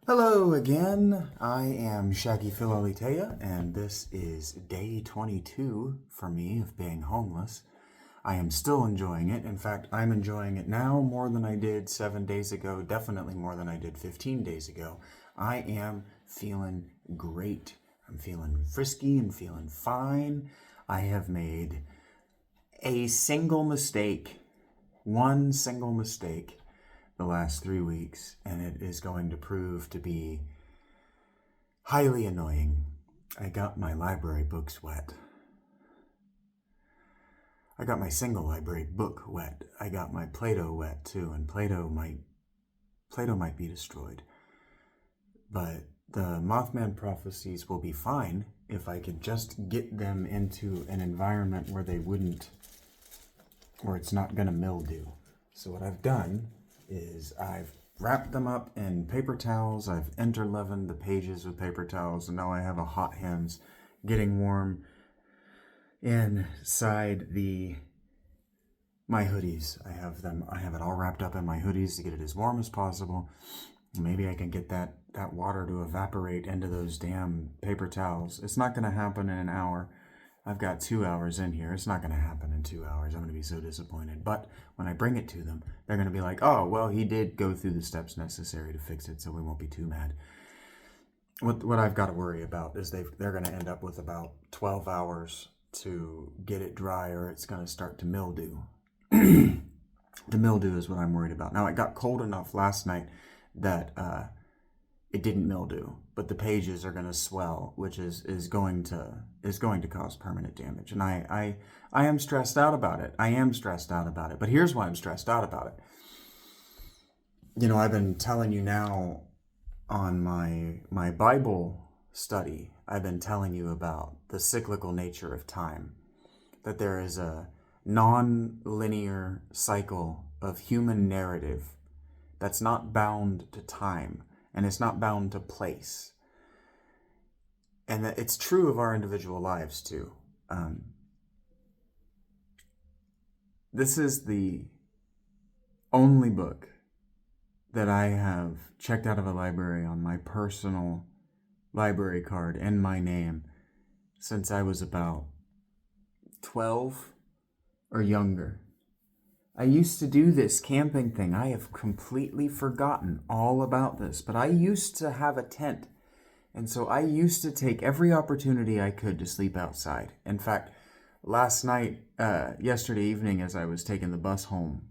Hello again. I am Shaggy Philolitea, and this is day 22 for me of being homeless. I am still enjoying it. In fact, I'm enjoying it now more than I did 7 days ago, definitely more than I did 15 days ago. I am feeling great. I'm feeling frisky and feeling fine. I have made a single mistake, one single mistake the last 3 weeks, and it is going to prove to be highly annoying. I got my library books wet. I got my single library book wet. I got my Play-Doh wet too, and Play-Doh might be destroyed. But the Mothman prophecies will be fine if I could just get them into an environment where it's not gonna mildew. So what I've done is I've wrapped them up in paper towels, I've interleavened the pages with paper towels, and now I have a hot hands getting warm inside my hoodies. I have it all wrapped up in my hoodies to get it as warm as possible. Maybe I can get that water to evaporate into those damn paper towels. It's not gonna happen in an hour. I've got 2 hours in here. It's not going to happen in 2 hours. I'm going to be so disappointed. But when I bring it to them, they're going to be like, oh, well, he did go through the steps necessary to fix it, so we won't be too mad. What I've got to worry about is they're going to end up with about 12 hours to get it dry, or it's going to start to mildew. The mildew is what I'm worried about. Now, it got cold enough last night that it didn't mildew, but the pages are going to swell, which is going to cause permanent damage. And I am stressed out about it. But here's why I'm stressed out about it. You know, I've been telling you now on my Bible study, I've been telling you about the cyclical nature of time, that there is a non-linear cycle of human narrative that's not bound to time. And it's not bound to place. And that it's true of our individual lives too. This is the only book that I have checked out of a library on my personal library card and my name since I was about 12 or younger. I used to do this camping thing. I have completely forgotten all about this, but I used to have a tent. And so I used to take every opportunity I could to sleep outside. In fact, last night, yesterday evening, as I was taking the bus home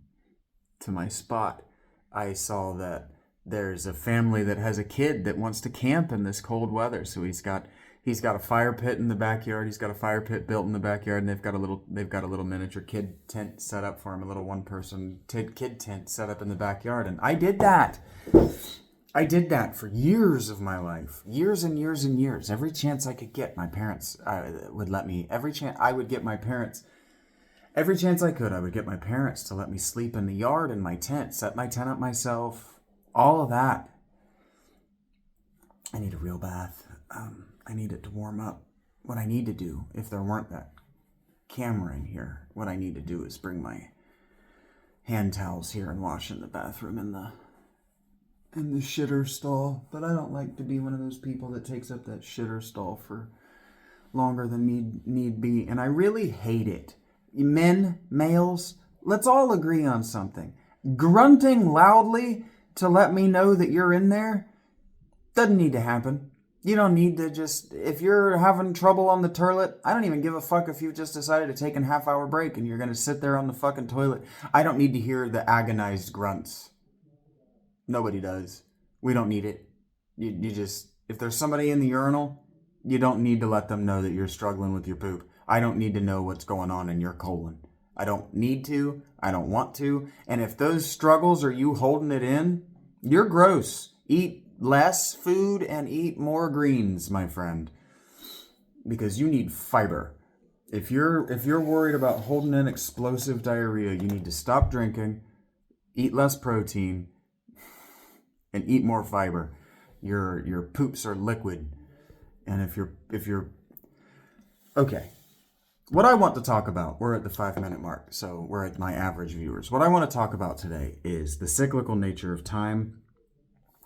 to my spot, I saw that there's a family that has a kid that wants to camp in this cold weather. So he's got a fire pit in the backyard. He's got a fire pit built in the backyard, and they've got a little miniature kid tent set up for him, a little one-person kid tent set up in the backyard. And I did that. I did that for years of my life, years and years and years. Every chance I could get, my parents would let me. Every chance I could, I would get my parents to let me sleep in the yard in my tent, set my tent up myself, all of that. I need a real bath. I need it to warm up. What I need to do, if there weren't that camera in here, what I need to do is bring my hand towels here and wash in the bathroom in the shitter stall. But I don't like to be one of those people that takes up that shitter stall for longer than need be. And I really hate it. Males, let's all agree on something. Grunting loudly to let me know that you're in there doesn't need to happen. You don't need to if you're having trouble on the toilet, I don't even give a fuck if you've just decided to take a half-hour break and you're going to sit there on the fucking toilet. I don't need to hear the agonized grunts. Nobody does. We don't need it. If there's somebody in the urinal, you don't need to let them know that you're struggling with your poop. I don't need to know what's going on in your colon. I don't need to. I don't want to. And if those struggles are you holding it in, you're gross. Eat less food and eat more greens, my friend, because you need fiber. If you're worried about holding in explosive diarrhea, you need to stop drinking, eat less protein, and eat more fiber. Your poops are liquid, and if you're okay. What I want to talk about, we're at the 5-minute mark, so we're at my average viewers. What I want to talk about today is the cyclical nature of time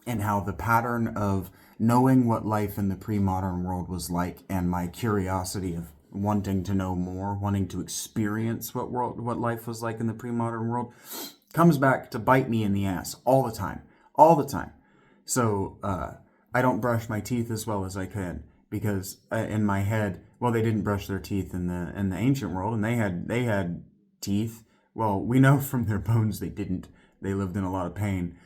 and how the pattern of knowing what life in the pre-modern world was like, and my curiosity of wanting to know more, wanting to experience what life was like in the pre-modern world, comes back to bite me in the ass all the time, all the time. So I don't brush my teeth as well as I could, because in my head, well, they didn't brush their teeth in the ancient world, and they had teeth. Well, we know from their bones they didn't. They lived in a lot of pain.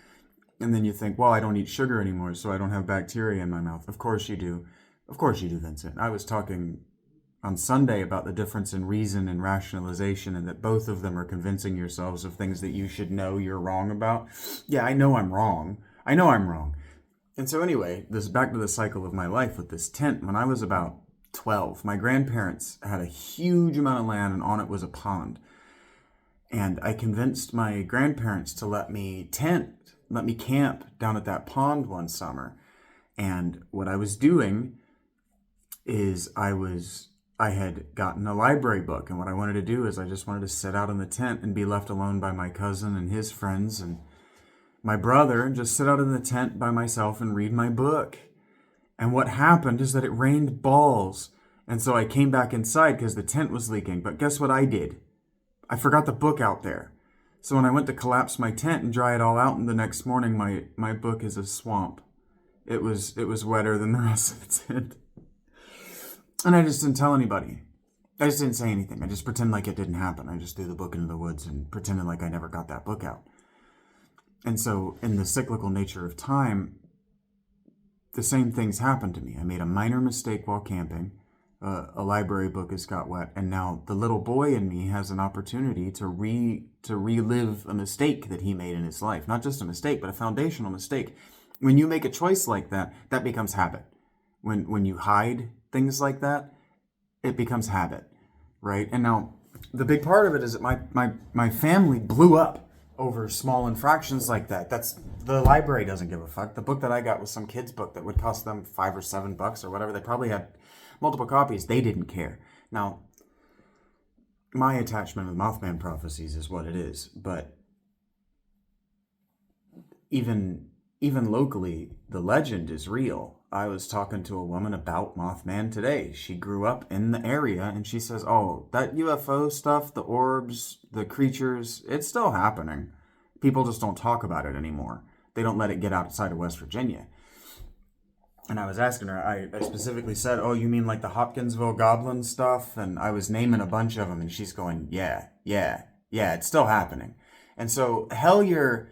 And then you think, well, I don't eat sugar anymore, so I don't have bacteria in my mouth. Of course you do. Of course you do, Vincent. I was talking on Sunday about the difference in reason and rationalization, and that both of them are convincing yourselves of things that you should know you're wrong about. Yeah, I know I'm wrong. I know I'm wrong. And so anyway, this back to the cycle of my life with this tent. When I was about 12, my grandparents had a huge amount of land, and on it was a pond. And I convinced my grandparents to let me camp down at that pond one summer. And what I was doing is I had gotten a library book, and what I wanted to do is I just wanted to sit out in the tent and be left alone by my cousin and his friends and my brother, and just sit out in the tent by myself and read my book. And what happened is that it rained balls. And so I came back inside because the tent was leaking. But guess what I did? I forgot the book out there. So when I went to collapse my tent and dry it all out, and the next morning my book is a swamp. It was wetter than the rest of the tent. And I just didn't tell anybody. I just didn't say anything. I just pretended like it didn't happen. I just threw the book into the woods and pretended like I never got that book out. And so in the cyclical nature of time, the same things happened to me. I made a minor mistake while camping. A library book has got wet, and now the little boy in me has an opportunity to relive a mistake that he made in his life. Not just a mistake, but a foundational mistake. When you make a choice like that, that becomes habit. When you hide things like that, it becomes habit, right? And now the big part of it is that my family blew up over small infractions like that. The library doesn't give a fuck. The book that I got was some kid's book that would cost them $5 or $7 or whatever. They probably had multiple copies. They didn't care. Now, my attachment to the Mothman prophecies is what it is, but even locally, the legend is real. I was talking to a woman about Mothman today. She grew up in the area, and she says, oh, that UFO stuff, the orbs, the creatures, it's still happening. People just don't talk about it anymore. They don't let it get outside of West Virginia. And I was asking her, I specifically said, oh, you mean like the Hopkinsville goblin stuff? And I was naming a bunch of them, and she's going, yeah, it's still happening. And so Hellier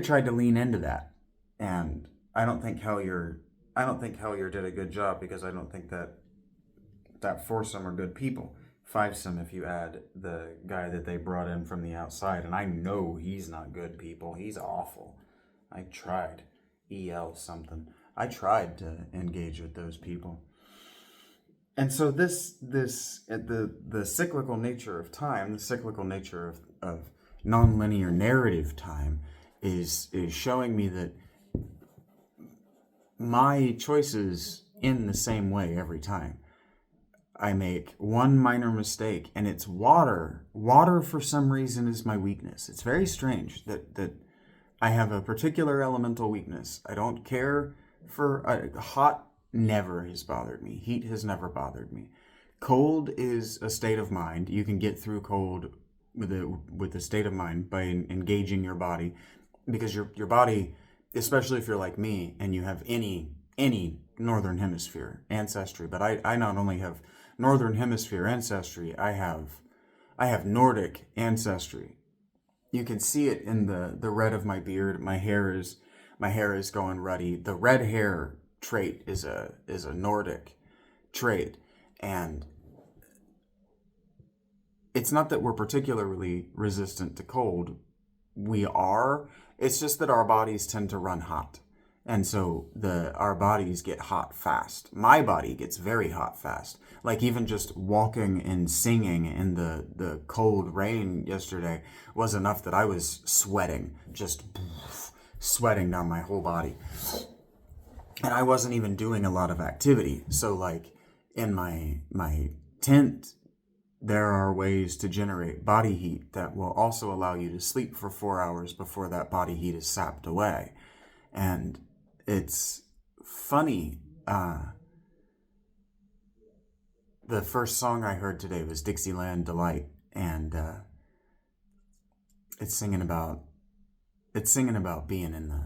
tried to lean into that. And I don't think Hellier did a good job, because I don't think that foursome are good people. Fivesome, if you add the guy that they brought in from the outside, and I know he's not good people. He's awful. I tried. EL something. I tried to engage with those people. And so the cyclical nature of time, the cyclical nature of nonlinear narrative time is showing me that my choices in the same way every time. I make one minor mistake, and it's water. Water, for some reason, is my weakness. It's very strange that I have a particular elemental weakness. I don't care for hot. Never has bothered me. Heat has never bothered me. Cold is a state of mind. You can get through cold with a state of mind by engaging your body, because your body, especially if you're like me and you have any northern hemisphere ancestry, but I not only have northern hemisphere ancestry, I have Nordic ancestry. You can see it in the red of my beard. My hair is going ruddy. The red hair trait is a Nordic trait, and it's not that we're particularly resistant to cold. We are. It's just that our bodies tend to run hot. And so our bodies get hot fast. My body gets very hot fast. Like even just walking and singing in the cold rain yesterday was enough that I was sweating, just sweating down my whole body. And I wasn't even doing a lot of activity. So like in my tent, there are ways to generate body heat that will also allow you to sleep for 4 hours before that body heat is sapped away. And it's funny. The first song I heard today was Dixieland Delight, and it's singing about being in the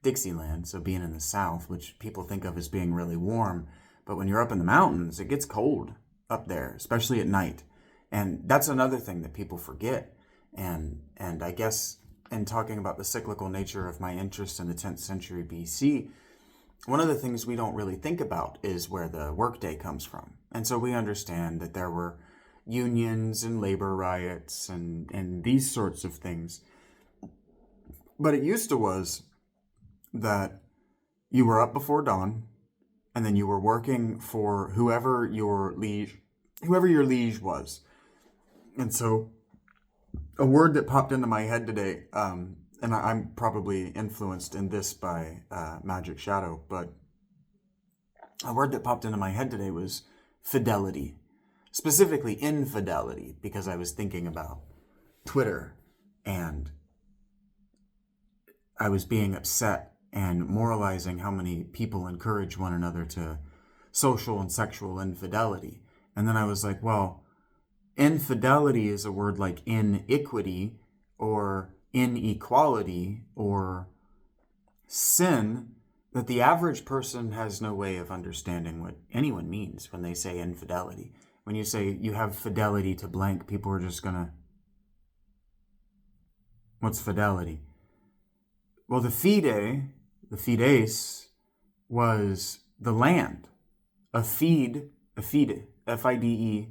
Dixieland, so being in the South, which people think of as being really warm. But when you're up in the mountains, it gets cold up there, especially at night. And that's another thing that people forget. And I guess in talking about the cyclical nature of my interest in the 10th century BC, one of the things we don't really think about is where the workday comes from. And so we understand that there were unions and labor riots and these sorts of things. But it used to was that you were up before dawn, and then you were working for whoever your liege was. And so a word that popped into my head today, and I'm probably influenced in this by Magic Shadow, but a word that popped into my head today was fidelity, specifically infidelity, because I was thinking about Twitter, and I was being upset and moralizing how many people encourage one another to social and sexual infidelity. And then I was like, well, infidelity is a word like iniquity or inequality or sin that the average person has no way of understanding what anyone means when they say infidelity. When you say you have fidelity to blank, people are just gonna, what's fidelity? Well, the fides, was the land. A fide, F-I-D-E,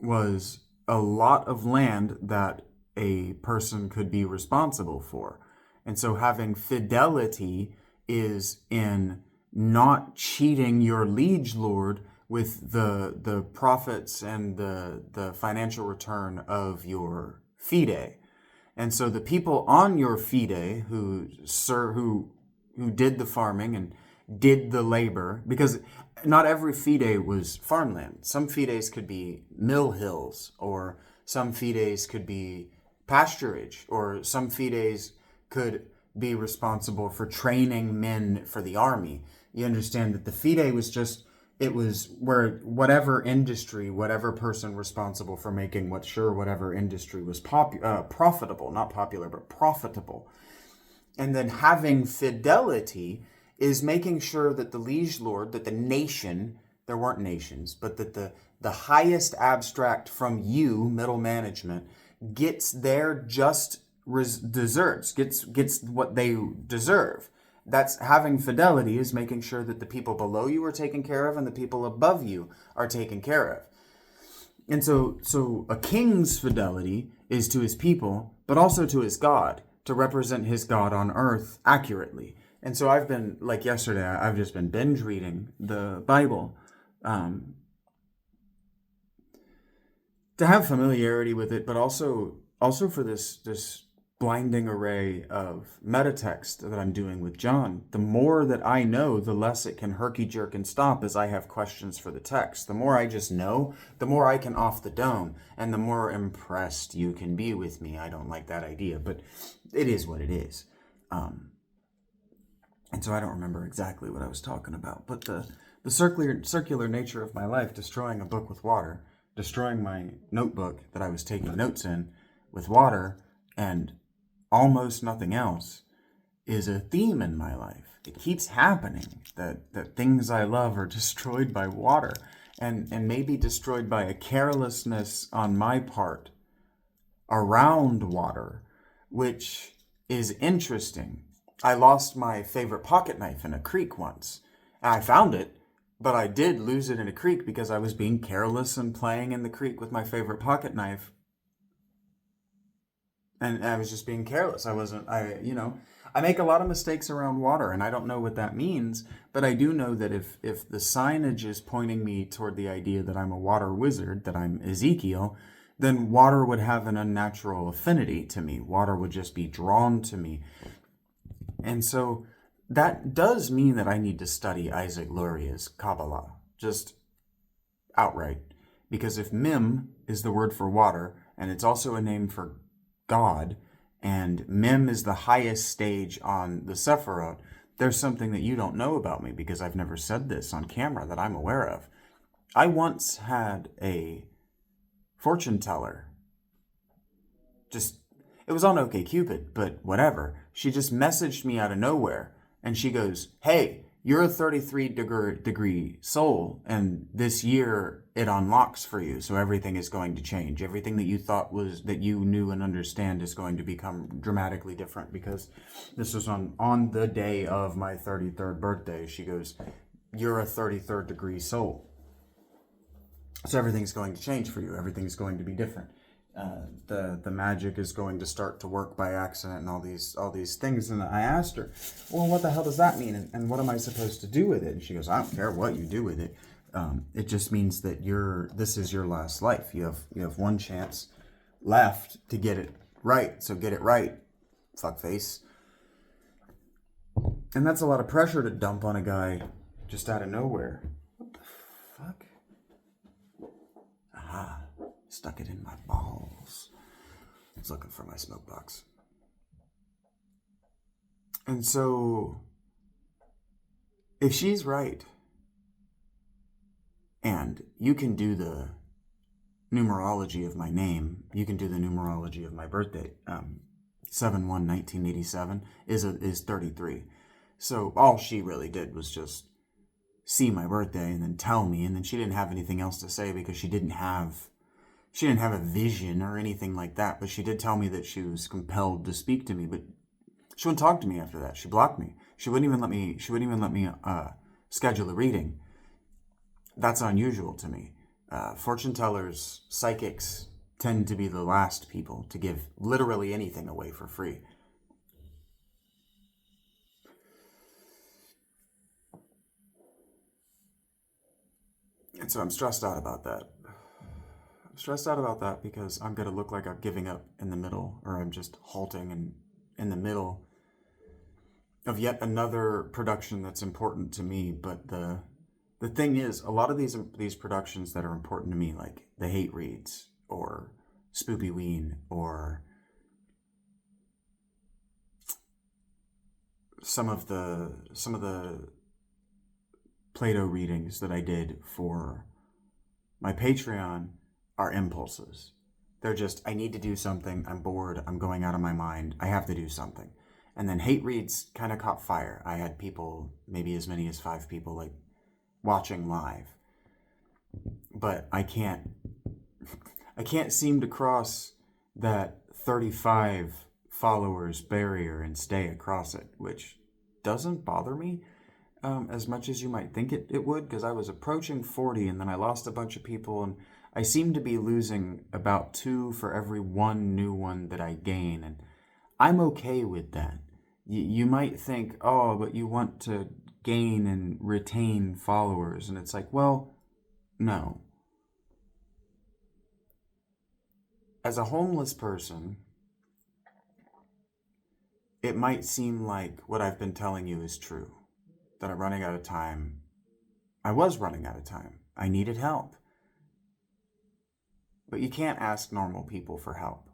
was a lot of land that a person could be responsible for. And so having fidelity is in not cheating your liege lord with the profits and the financial return of your fide. And so the people on your fide who did the farming and did the labor, because not every fide was farmland. Some fides could be mill hills, or some fides could be pasturage, or some fides could be responsible for training men for the army. You understand that the fide was just, it was where whatever industry, whatever person responsible for making whatever industry was profitable, not popular, but profitable. And then having fidelity is making sure that the liege lord, that the nation, there weren't nations, but that the highest abstract from you, middle management, gets their just deserts, gets what they deserve. That's having fidelity, is making sure that the people below you are taken care of and the people above you are taken care of. And so a king's fidelity is to his people, but also to his God, to represent his God on earth accurately. And so I've been, like yesterday, I've just been binge reading the Bible to have familiarity with it, but also for this blinding array of metatext that I'm doing with John. The more that I know, the less it can herky-jerk and stop as I have questions for the text. The more I just know, the more I can off the dome, and the more impressed you can be with me. I don't like that idea, but it is what it is. And so I don't remember exactly what I was talking about, but the circular nature of my life, destroying a book with water, destroying my notebook that I was taking notes in with water, and almost nothing else, is a theme in my life. It keeps happening that things I love are destroyed by water, and maybe destroyed by a carelessness on my part around water, which is interesting. I lost my favorite pocket knife in a creek once. I found it, but I did lose it in a creek because I was being careless and playing in the creek with my favorite pocket knife. And I was just being careless. I make a lot of mistakes around water, and I don't know what that means, but I do know that if the signage is pointing me toward the idea that I'm a water wizard, that I'm Ezekiel, then water would have an unnatural affinity to me. Water would just be drawn to me. And so that does mean that I need to study Isaac Luria's Kabbalah, just outright. Because if Mim is the word for water, and it's also a name for God, And Mem is the highest stage on the Sephiroth. There's something that you don't know about me because I've never said this on camera that I'm aware of. I once had a fortune teller. Just, it was on OkCupid, but whatever. She just messaged me out of nowhere, and she goes, "Hey, you're a 33-degree soul, and this year it unlocks for you, so everything is going to change. Everything that you thought was, that you knew and understand, is going to become dramatically different," because this was on the day of my 33rd birthday. She goes, "You're a 33rd degree soul, so everything's going to change for you. Everything's going to be different. The magic is going to start to work by accident," and all these things. And I asked her, "Well, what the hell does that mean? And what am I supposed to do with it?" And she goes, "I don't care what you do with it. It just means that this is your last life. You have one chance left to get it right. So get it right, fuckface." And that's a lot of pressure to dump on a guy just out of nowhere. What the fuck? Aha. Stuck it in my balls. I was looking for my smoke box. And so, if she's right, and you can do the numerology of my name, you can do the numerology of my birthday. 7/1/1987 is 33. So all she really did was just see my birthday and then tell me, and then she didn't have anything else to say because she didn't have a vision or anything like that, but she did tell me that she was compelled to speak to me, but she wouldn't talk to me after that. She blocked me. She wouldn't even let me schedule a reading. That's unusual to me. Fortune tellers, psychics tend to be the last people to give literally anything away for free. And so I'm stressed out about that. Because I'm going to look like I'm giving up in the middle, or I'm just halting in the middle of yet another production that's important to me. But the thing is, a lot of these productions that are important to me, like the Hate Reads or Spoopy Ween or some of the Plato readings that I did for my Patreon, are impulses. They're just, I need to do something, I'm bored, I'm going out of my mind, I have to do something. And then Hate Reads kind of caught fire. I had people, maybe as many as 5 people, like, watching live. But I can't seem to cross that 35 followers barrier and stay across it, which doesn't bother me as much as you might think it would, because I was approaching 40 and then I lost a bunch of people, and I seem to be losing about 2 for every 1 new one that I gain, and I'm okay with that. You might think, oh, but you want to gain and retain followers, and it's like, well, no. As a homeless person, it might seem like what I've been telling you is true, that I'm running out of time. I was running out of time. I needed help. But you can't ask normal people for help.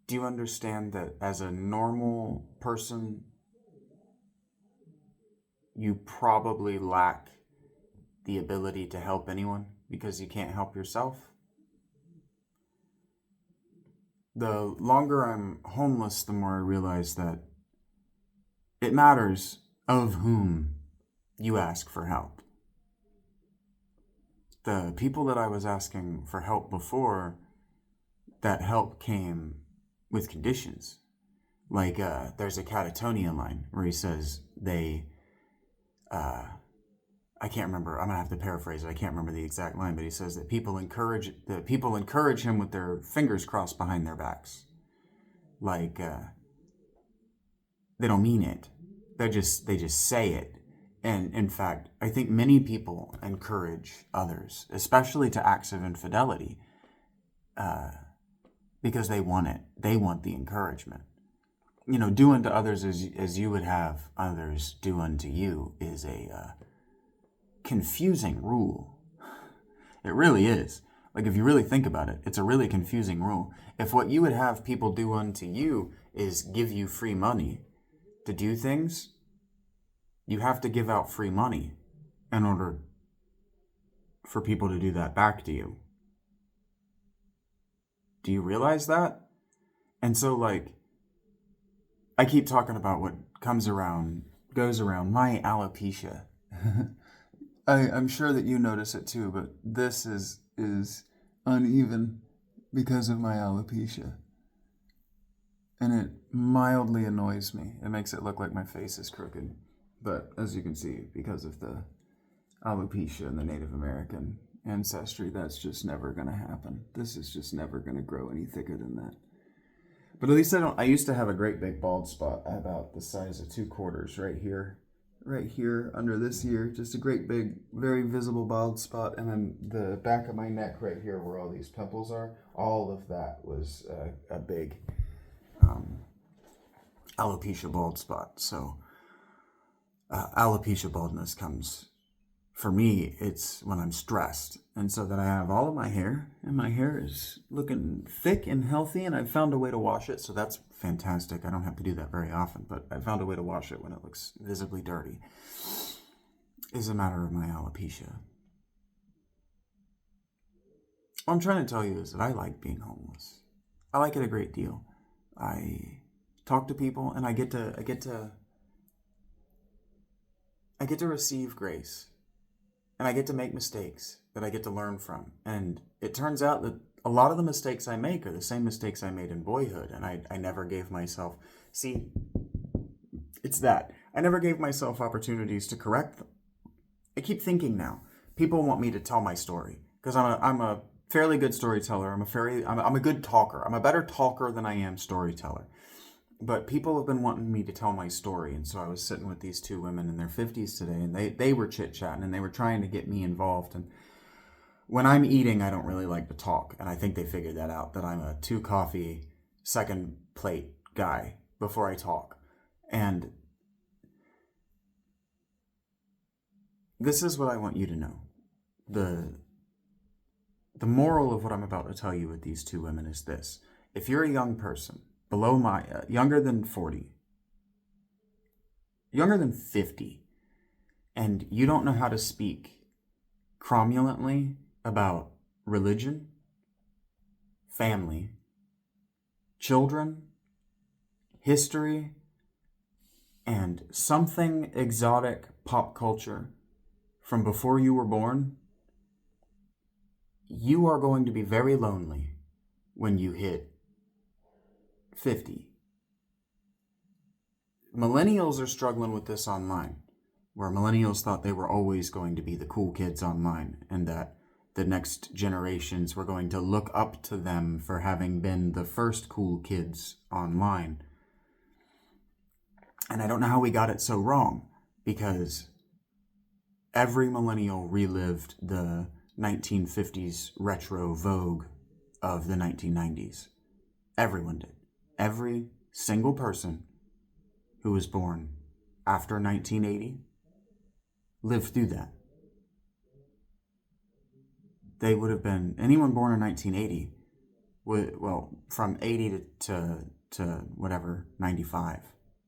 Do you understand that as a normal person, you probably lack the ability to help anyone because you can't help yourself? The longer I'm homeless, the more I realize that it matters of whom you ask for help. The people that I was asking for help before, that help came with conditions. Like, there's a Catatonia line where he says I can't remember, I'm going to have to paraphrase it, I can't remember the exact line, but he says that people encourage him with their fingers crossed behind their backs. Like, they don't mean it. They just say it. And in fact, I think many people encourage others, especially to acts of infidelity, because they want it. They want the encouragement. You know, do unto others as you would have others do unto you is a confusing rule. It really is. Like, if you really think about it, it's a really confusing rule. If what you would have people do unto you is give you free money to do things, you have to give out free money in order for people to do that back to you. Do you realize that? And so, like, I keep talking about what comes around, goes around, my alopecia. I'm sure that you notice it too, but this is uneven because of my alopecia. And it mildly annoys me. It makes it look like my face is crooked. But as you can see, because of the alopecia and the Native American ancestry, that's just never going to happen. This is just never going to grow any thicker than that. But at least I used to have a great big bald spot about the size of 2 quarters right here under this ear, just a great big, very visible bald spot. And then the back of my neck right here where all these pimples are, all of that was a big alopecia bald spot. So alopecia baldness comes, for me, it's when I'm stressed. And so that I have all of my hair, and my hair is looking thick and healthy, and I've found a way to wash it, so that's fantastic. I don't have to do that very often, but I found a way to wash it when it looks visibly dirty. Is a matter of my alopecia. What I'm trying to tell you is that I like being homeless. I like it a great deal. I talk to people, and I get to receive grace. And I get to make mistakes that I get to learn from. And it turns out that a lot of the mistakes I make are the same mistakes I made in boyhood. And I never gave myself, it's that. I never gave myself opportunities to correct them. I keep thinking now, people want me to tell my story. Because I'm a fairly good storyteller. I'm a good talker. I'm a better talker than I am storyteller. But people have been wanting me to tell my story, and so I was sitting with these 2 women in their 50s today, and they were chit-chatting, and they were trying to get me involved. And when I'm eating, I don't really like to talk, and I think they figured that out, that I'm a 2 coffee, 2nd plate guy before I talk. And this is what I want you to know. The moral of what I'm about to tell you with these 2 women is this. If you're a young person, below younger than 40, younger than 50, and you don't know how to speak cromulently about religion, family, children, history, and something exotic pop culture from before you were born, you are going to be very lonely when you hit 50. Millennials are struggling with this online, where millennials thought they were always going to be the cool kids online, and that the next generations were going to look up to them for having been the first cool kids online. And I don't know how we got it so wrong, because every millennial relived the 1950s retro vogue of the 1990s. Everyone did. Every single person who was born after 1980 lived through that. They would have been, anyone born in 1980, from 80 to whatever, 95.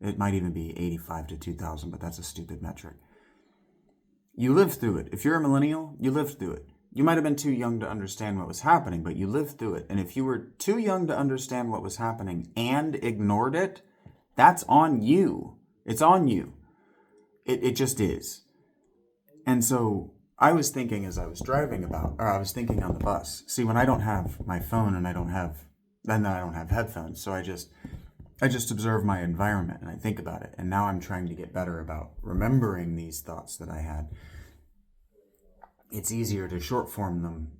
It might even be 85 to 2000, but that's a stupid metric. You lived through it. If you're a millennial, you lived through it. You might have been too young to understand what was happening, but you lived through it. And if you were too young to understand what was happening and ignored it, that's on you. It's on you. It just is. And so I was thinking as I was I was thinking on the bus. See, when I don't have my phone and I don't have headphones, so I just observe my environment and I think about it. And now I'm trying to get better about remembering these thoughts that I had. It's easier to short form them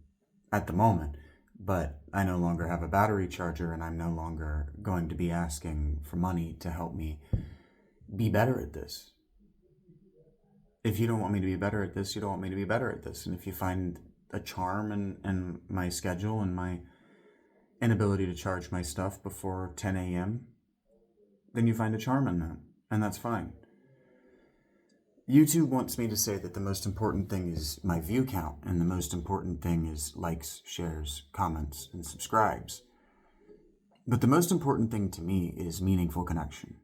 at the moment, but I no longer have a battery charger, and I'm no longer going to be asking for money to help me be better at this. If you don't want me to be better at this, you don't want me to be better at this. And if you find a charm in my schedule and my inability to charge my stuff before 10 a.m., then you find a charm in that, and that's fine. YouTube wants me to say that the most important thing is my view count, and the most important thing is likes, shares, comments, and subscribes. But the most important thing to me is meaningful connection.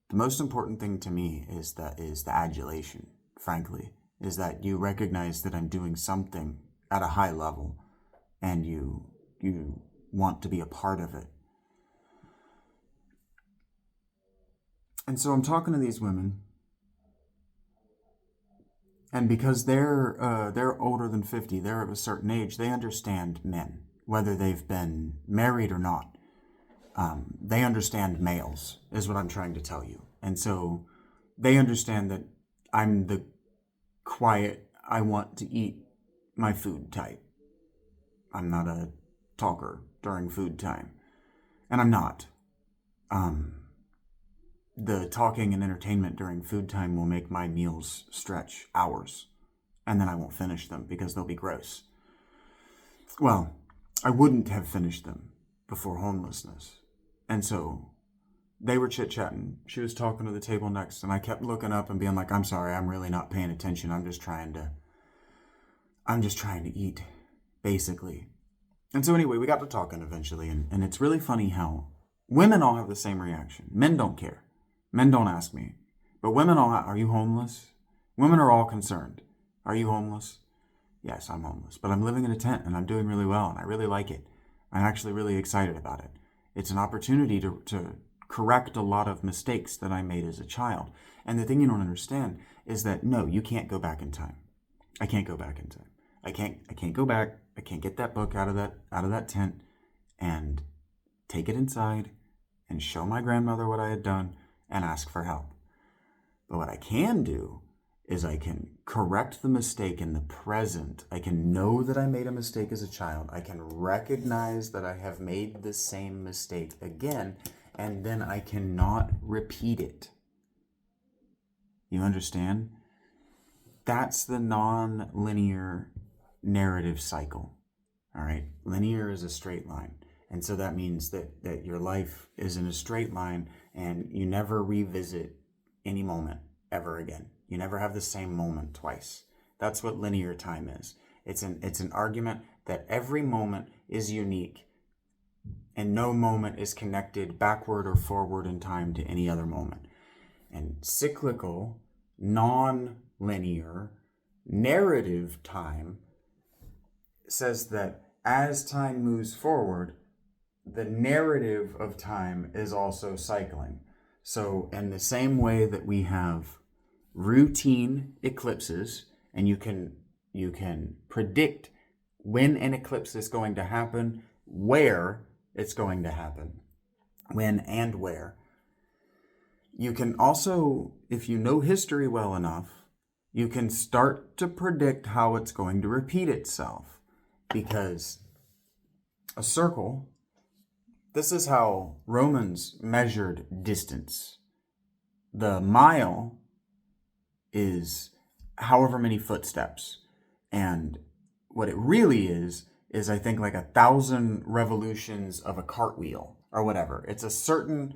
The most important thing to me is the adulation, frankly, is that you recognize that I'm doing something at a high level and you want to be a part of it. And so I'm talking to these women, and because they're older than 50, they're of a certain age, they understand men, whether they've been married or not. They understand males, is what I'm trying to tell you. And so they understand that I'm the quiet, I want to eat my food type. I'm not a talker during food time. And I'm not. The talking and entertainment during food time will make my meals stretch hours. And then I won't finish them because they'll be gross. Well, I wouldn't have finished them before homelessness. And so they were chit-chatting. She was talking to the table next, and I kept looking up and being like, I'm sorry, I'm really not paying attention. I'm just trying to eat, basically. And so anyway, we got to talking eventually, and it's really funny how women all have the same reaction. Men don't care. Men don't ask me. But women all, are you homeless? Women are all concerned. Are you homeless? Yes, I'm homeless, but I'm living in a tent and I'm doing really well and I really like it. I'm actually really excited about it. It's an opportunity to correct a lot of mistakes that I made as a child. And the thing you don't understand is that, no, you can't go back in time. I can't go back in time. I can't go back. I can't get that book out of that tent and take it inside and show my grandmother what I had done and ask for help. But what I can do is I can correct the mistake in the present. I can know that I made a mistake as a child. I can recognize that I have made the same mistake again, and then I cannot repeat it. You understand? That's the non-linear narrative cycle. All right? Linear is a straight line. And so that means that your life is in a straight line and you never revisit any moment ever again. You never have the same moment twice. That's what linear time is. It's an argument that every moment is unique and no moment is connected backward or forward in time to any other moment. And cyclical, non-linear, narrative time says that as time moves forward, the narrative of time is also cycling. So in the same way that we have routine eclipses, and you can predict when an eclipse is going to happen, where it's going to happen, when and where. You can also, if you know history well enough, you can start to predict how it's going to repeat itself. Because a circle, this is how Romans measured distance. The mile is however many footsteps. And what it really is I think like 1,000 revolutions of a cartwheel or whatever. It's a certain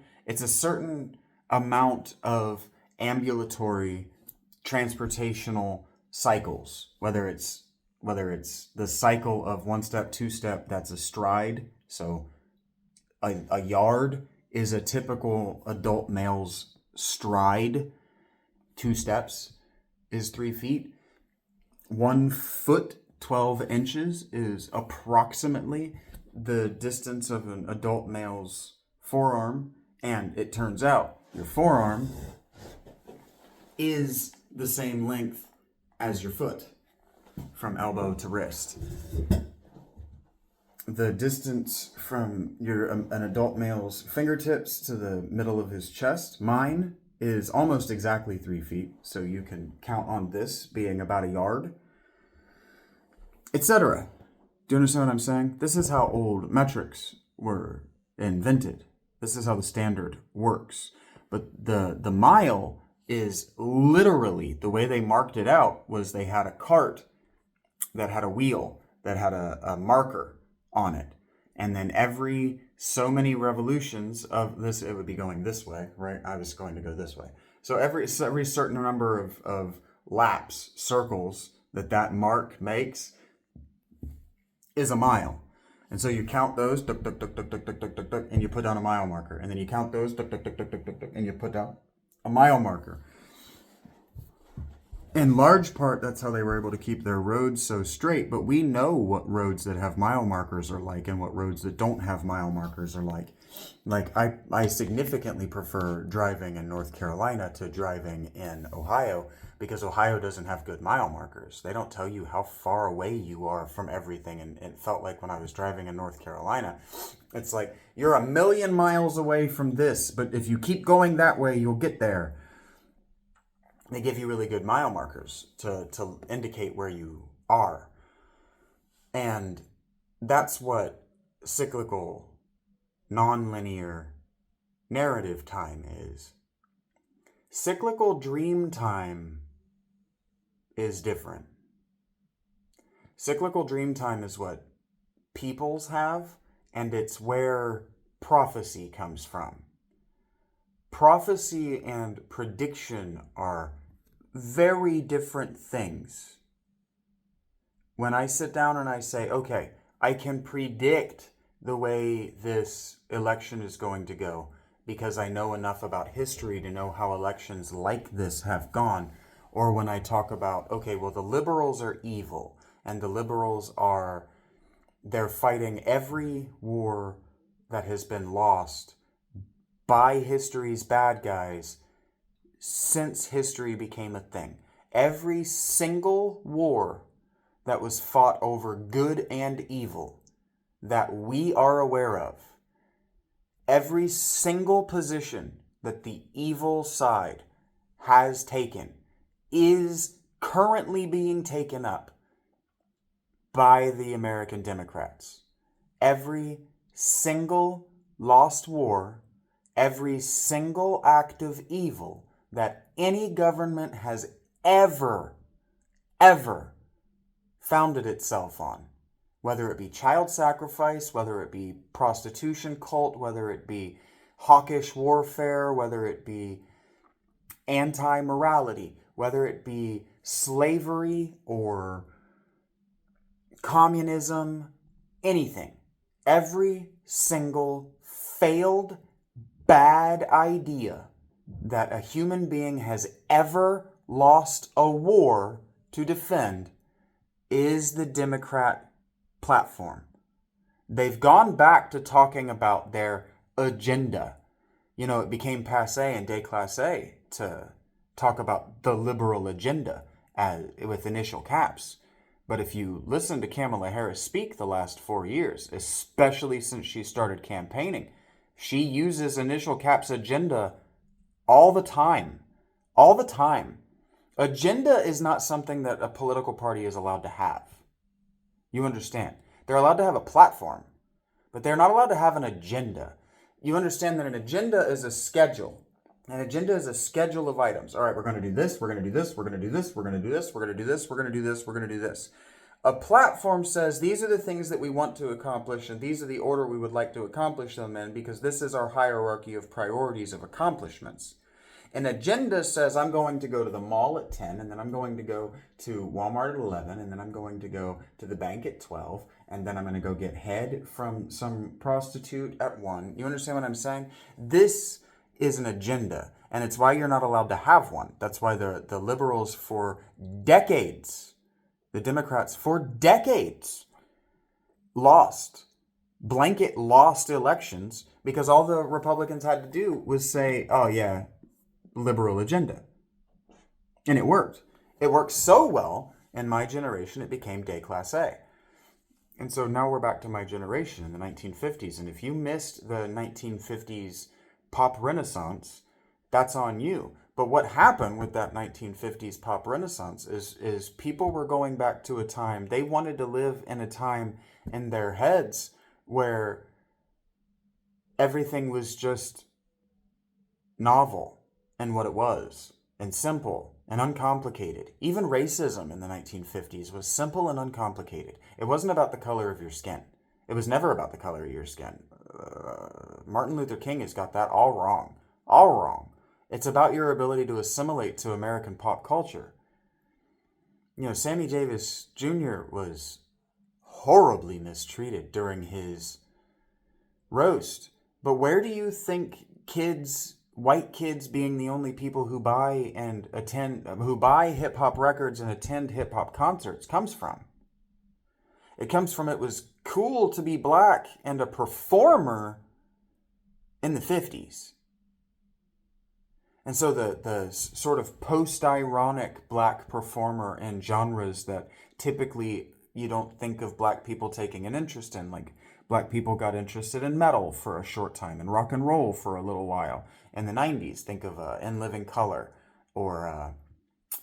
amount of ambulatory transportational cycles, whether it's the cycle of 1 step, 2 step, that's a stride. So a yard is a typical adult male's stride. 2 steps is 3 feet. 1 foot, 12 inches is approximately the distance of an adult male's forearm. And it turns out your forearm is the same length as your foot from elbow to wrist. The distance from an adult male's fingertips to the middle of his chest, mine, is almost exactly 3 feet. So you can count on this being about a yard, etc. Do you understand what I'm saying? This is how old metrics were invented. This is how the standard works. But the mile is literally, the way they marked it out was they had a cart that had a wheel that had a marker on it. And then every so many revolutions of this, it would be going this way, right? I was going to go this way. So every certain number of laps, circles that mark makes is a mile. And so you count those, duck, duck, duck, duck, duck, duck, duck, duck, duck, and you put down a mile marker. And then you count those, duck, duck, duck, duck, duck, duck, duck, and you put down a mile marker. In large part, that's how they were able to keep their roads so straight. But we know what roads that have mile markers are like and what roads that don't have mile markers are like. Like, I significantly prefer driving in North Carolina to driving in Ohio, because Ohio doesn't have good mile markers. They don't tell you how far away you are from everything. And it felt like when I was driving in North Carolina, it's like, you're 1,000,000 miles away from this, but if you keep going that way, you'll get there. They give you really good mile markers to indicate where you are. And that's what cyclical, nonlinear narrative time is. Cyclical dream time is different. Cyclical dream time is what peoples have, and it's where prophecy comes from. Prophecy and prediction are very different things. When I sit down and I say, okay, I can predict the way this election is going to go because I know enough about history to know how elections like this have gone. Or when I talk about, okay, well, the liberals are evil, and the liberals they're fighting every war that has been lost by history's bad guys since history became a thing. Every single war that was fought over good and evil that we are aware of, every single position that the evil side has taken is currently being taken up by the American Democrats. Every single lost war, every single act of evil that any government has ever founded itself on, whether it be child sacrifice, whether it be prostitution cult, whether it be hawkish warfare, whether it be anti-morality, whether it be slavery or communism, anything. Every single failed bad idea that a human being has ever lost a war to defend is the Democrat platform. They've gone back to talking about their agenda. You know, it became passé and déclassé to talk about the liberal agenda with initial caps. But if you listen to Kamala Harris speak the last 4 years, especially since she started campaigning, she uses initial caps agenda all the time. All the time. Agenda is not something that a political party is allowed to have. You understand? They're allowed to have a platform, but they're not allowed to have an agenda. You understand that an agenda is a schedule. An agenda is a schedule of items. All right, we're going to do this, we're going to do this, we're going to do this, we're going to do this, we're going to do this, we're going to do this, we're going to do this. A platform says these are the things that we want to accomplish, and these are the order we would like to accomplish them in, because this is our hierarchy of priorities of accomplishments. An agenda says I'm going to go to the mall at 10, and then I'm going to go to Walmart at 11, and then I'm going to go to the bank at 12, and then I'm going to go get head from some prostitute at 1. You understand what I'm saying? This is an agenda, and it's why you're not allowed to have one. That's why the liberals for decades, the Democrats for decades, lost elections because all the Republicans had to do was say, oh yeah, liberal agenda. And it worked. It worked so well in my generation it became déclassé. And so now we're back to my generation in the 1950s. And if you missed the 1950s pop renaissance, that's on you. But what happened with that 1950s pop renaissance is people were going back to a time, they wanted to live in a time in their heads where everything was just novel and what it was, and simple and uncomplicated. Even racism in the 1950s was simple and uncomplicated. It wasn't about the color of your skin. It was never about the color of your skin. Martin Luther King has got that all wrong. All wrong. It's about your ability to assimilate to American pop culture. Sammy Davis Jr. was horribly mistreated during his roast. But where do you think white kids being the only people who buy hip hop records and attend hip hop concerts comes from? It comes from it was cool to be black and a performer in the 50s. And so the sort of post-ironic black performer in genres that typically you don't think of black people taking an interest in, like black people got interested in metal for a short time and rock and roll for a little while. In the 90s, think of In Living Color or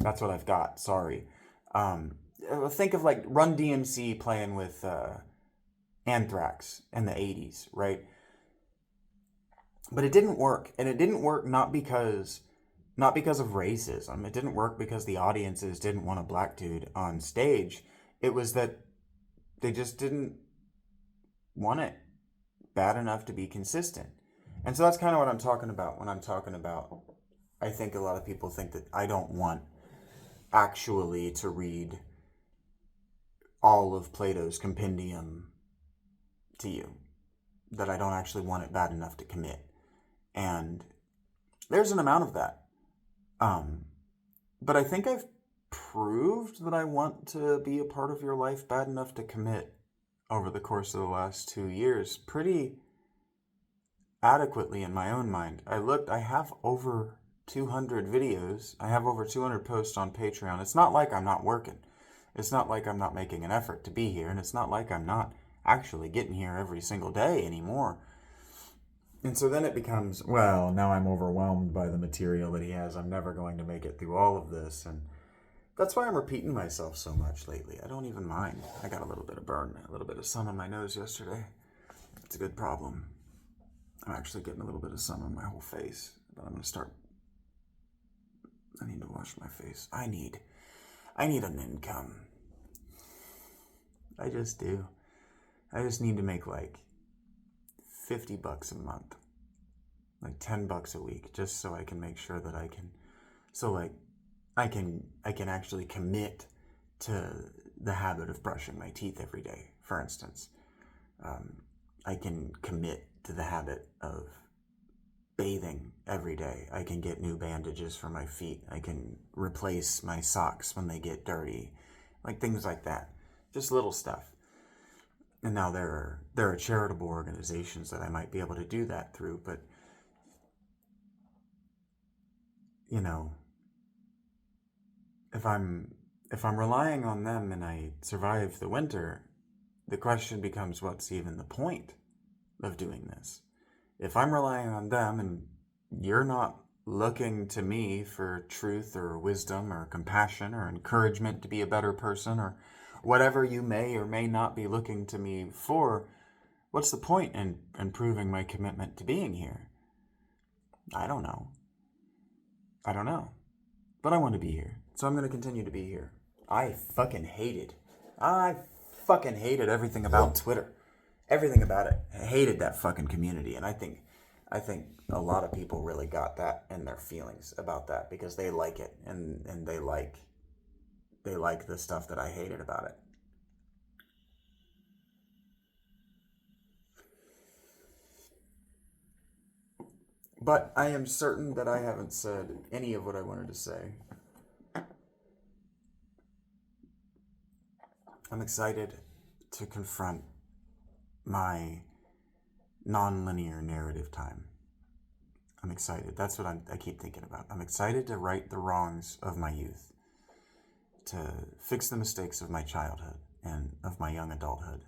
That's What I've Got, sorry. Think of like Run DMC playing with Anthrax in the 80s, right? But it didn't work. And it didn't work not because of racism. It didn't work because the audiences didn't want a black dude on stage. It was that they just didn't want it bad enough to be consistent. And so that's kind of what I'm talking about when I'm talking about, I think a lot of people think that I don't want actually to read all of Plato's compendium to you. That I don't actually want it bad enough to commit. And there's an amount of that. But I think I've proved that I want to be a part of your life bad enough to commit over the course of the last 2 years pretty adequately in my own mind. I have over 200 videos. I have over 200 posts on Patreon. It's not like I'm not working. It's not like I'm not making an effort to be here. And it's not like I'm not actually getting here every single day anymore. And so then it becomes, well, now I'm overwhelmed by the material that he has. I'm never going to make it through all of this. And that's why I'm repeating myself so much lately. I don't even mind. I got a little bit of burn, a little bit of sun on my nose yesterday. It's a good problem. I'm actually getting a little bit of sun on my whole face. But I need to wash my face. I need an income. I just do. I just need to make like $50 a month, like $10 a week, just so I can make sure that I can actually commit to the habit of brushing my teeth every day. For instance, I can commit to the habit of bathing every day. I can get new bandages for my feet. I can replace my socks when they get dirty, like things like that. Just little stuff. And now there are charitable organizations that I might be able to do that through, but if I'm relying on them and I survive the winter, the question becomes, what's even the point of doing this? If I'm relying on them and you're not looking to me for truth or wisdom or compassion or encouragement to be a better person or whatever you may or may not be looking to me for, what's the point in proving my commitment to being here? I don't know. But I want to be here. So I'm going to continue to be here. I fucking hated everything about Twitter. Everything about it. I hated that fucking community. And I think a lot of people really got that in their feelings about that because they like it and they like the stuff that I hated about it. But I am certain that I haven't said any of what I wanted to say. I'm excited to confront my non-linear narrative time. I'm excited. That's what I keep thinking about. I'm excited to right the wrongs of my youth, to fix the mistakes of my childhood and of my young adulthood,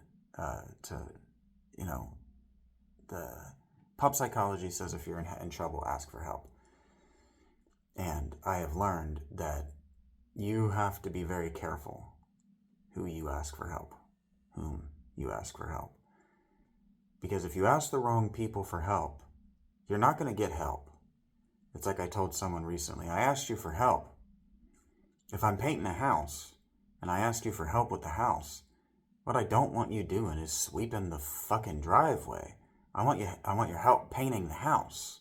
the pop psychology says if you're in trouble, ask for help. And I have learned that you have to be very careful whom you ask for help. Because if you ask the wrong people for help, you're not going to get help. It's like I told someone recently, I asked you for help. If I'm painting a house and I ask you for help with the house, what I don't want you doing is sweeping the fucking driveway. I want your help painting the house.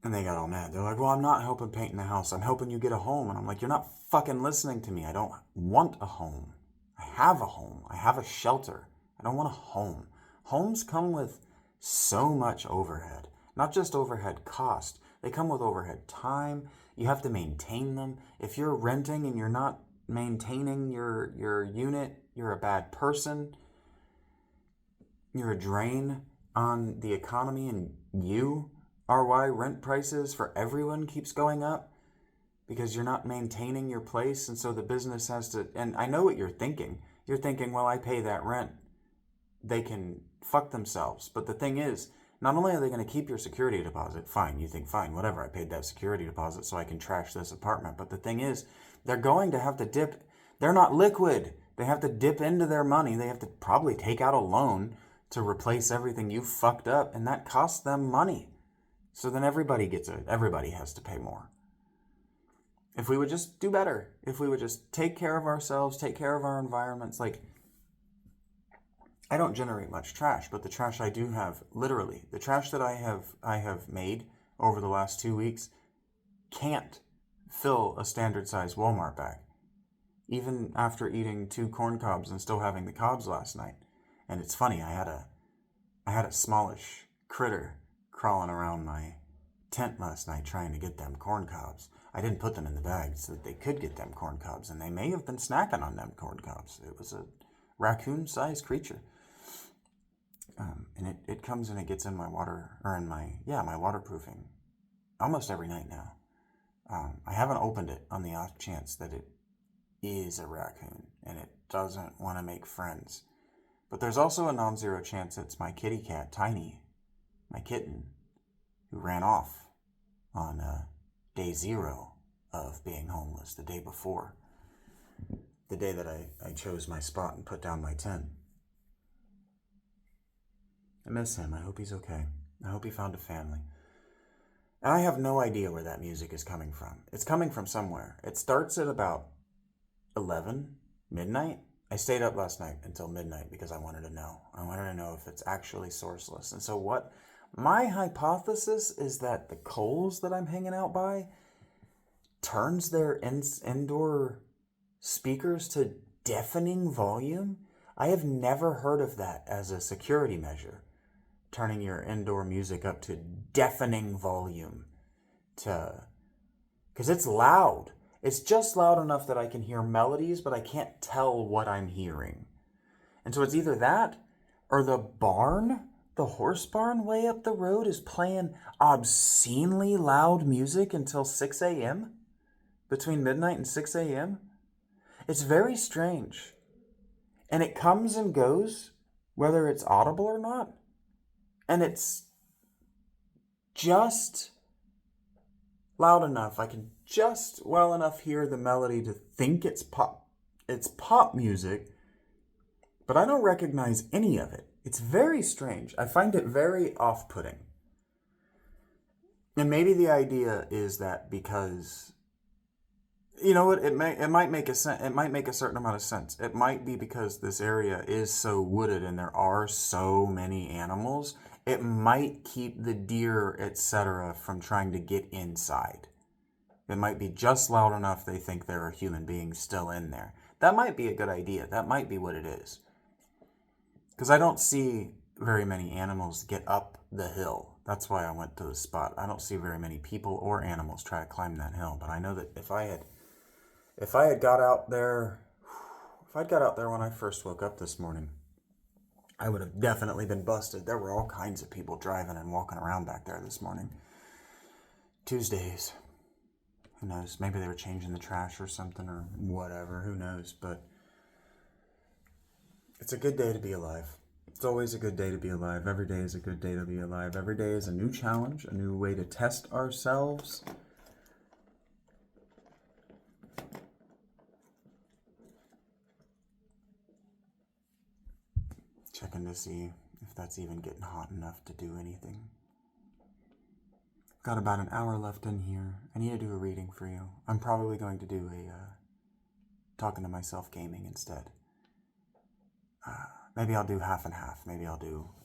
And they got all mad. They're like, well, I'm not helping painting the house. I'm helping you get a home. And I'm like, you're not fucking listening to me. I don't want a home. I have a home. I have a shelter. I don't want a home. Homes come with so much overhead. Not just overhead cost. They come with overhead time. You have to maintain them. If you're renting and you're not maintaining your unit, you're a bad person. You're a drain on the economy, and you are why rent prices for everyone keeps going up, because you're not maintaining your place. And so the business has to, and I know what you're thinking. You're thinking, well, I pay that rent. They can fuck themselves. But the thing is, not only are they going to keep your security deposit, fine, you think, fine, whatever, I paid that security deposit so I can trash this apartment. But the thing is, they're going to have to dip. They're not liquid. They have to dip into their money. They have to probably take out a loan to replace everything you fucked up, and that costs them money. So then everybody has to pay more. If we would just do better, if we would just take care of ourselves, take care of our environments, like, I don't generate much trash, but the trash I do have, literally, the trash that I have made over the last 2 weeks can't fill a standard size Walmart bag. Even after eating 2 corn cobs and still having the cobs last night. And it's funny, I had a smallish critter crawling around my tent last night trying to get them corn cobs. I didn't put them in the bag so that they could get them corn cobs, and they may have been snacking on them corn cobs. It was a raccoon-sized creature. And it comes and it gets in my water, or in my waterproofing almost every night now. I haven't opened it on the off chance that it is a raccoon and it doesn't want to make friends. But there's also a non-zero chance it's my kitty cat, Tiny, my kitten, who ran off on day 0 of being homeless, the day before. The day that I chose my spot and put down my tent. I miss him. I hope he's okay. I hope he found a family. And I have no idea where that music is coming from. It's coming from somewhere. It starts at about 11, midnight. I stayed up last night until midnight because I wanted to know. I wanted to know if it's actually sourceless. And so what my hypothesis is that the coals that I'm hanging out by turns their indoor speakers to deafening volume. I have never heard of that as a security measure. Turning your indoor music up to deafening volume. Because it's loud. It's just loud enough that I can hear melodies, but I can't tell what I'm hearing. And so it's either that, or the horse barn way up the road is playing obscenely loud music until 6 a.m. Between midnight and 6 a.m. It's very strange. And it comes and goes, whether it's audible or not. And it's just loud enough. I can just well enough hear the melody to think it's pop. It's pop music, but I don't recognize any of it. It's very strange. I find it very off-putting. And maybe the idea is that because, you know what, it might make a certain amount of sense. It might be because this area is so wooded and there are so many animals. It might keep the deer, etc., from trying to get inside. It might be just loud enough they think there are human beings still in there. That might be a good idea. That might be what it is. Because I don't see very many animals get up the hill. That's why I went to the spot. I don't see very many people or animals try to climb that hill. But I know that if I had got out there when I first woke up this morning, I would have definitely been busted. There were all kinds of people driving and walking around back there this morning. Tuesdays. Who knows? Maybe they were changing the trash or something or whatever. Who knows? But it's a good day to be alive. It's always a good day to be alive. Every day is a good day to be alive. Every day is a new challenge, a new way to test ourselves. Checking to see if that's even getting hot enough to do anything. Got about an hour left in here. I need to do a reading for you. I'm probably going to do a talking to myself gaming instead. maybe I'll do half and half.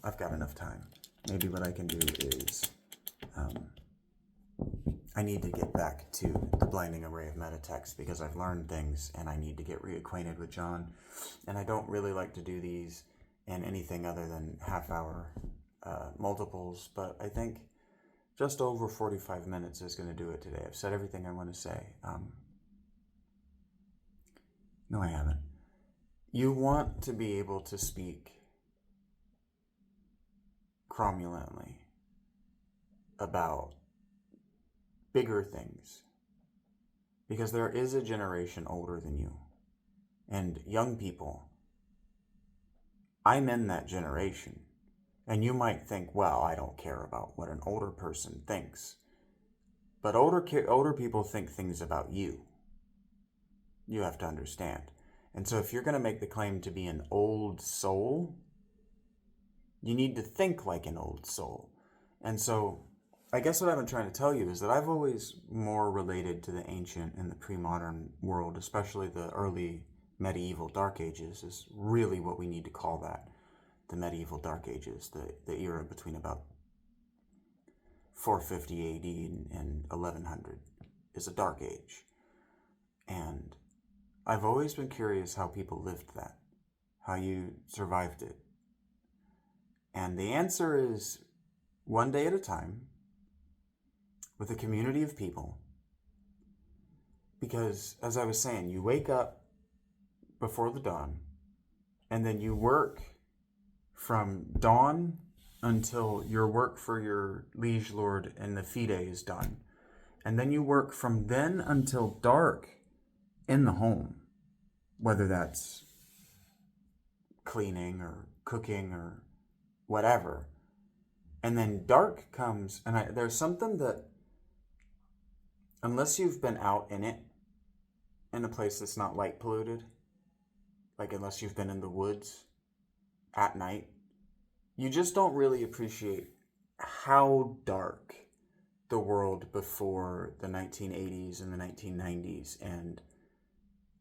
I've got enough time. Maybe what I can do is, I need to get back to the blinding array of metatext because I've learned things and I need to get reacquainted with John. And I don't really like to do these in anything other than half-hour multiples, but I think just over 45 minutes is going to do it today. I've said everything I want to say. No, I haven't. You want to be able to speak cromulently about bigger things, because there is a generation older than you, and young people. I'm in that generation, and you might think, well, I don't care about what an older person thinks, but older people think things about you. You have to understand. And so if you're going to make the claim to be an old soul, you need to think like an old soul. And so I guess what I've been trying to tell you is that I've always more related to the ancient and the pre-modern world, especially the early medieval Dark Ages is really what we need to call that. The medieval Dark Ages, the era between about 450 AD and 1100 is a Dark Age. And I've always been curious how people lived that, how you survived it. And the answer is one day at a time, with a community of people. Because, as I was saying, you wake up before the dawn, and then you work from dawn until your work for your liege lord and the fide is done. And then you work from then until dark in the home, whether that's cleaning or cooking or whatever. And then dark comes, and there's something that, unless you've been out in it, in a place that's not light polluted, like unless you've been in the woods at night, you just don't really appreciate how dark the world before the 1980s and the 1990s and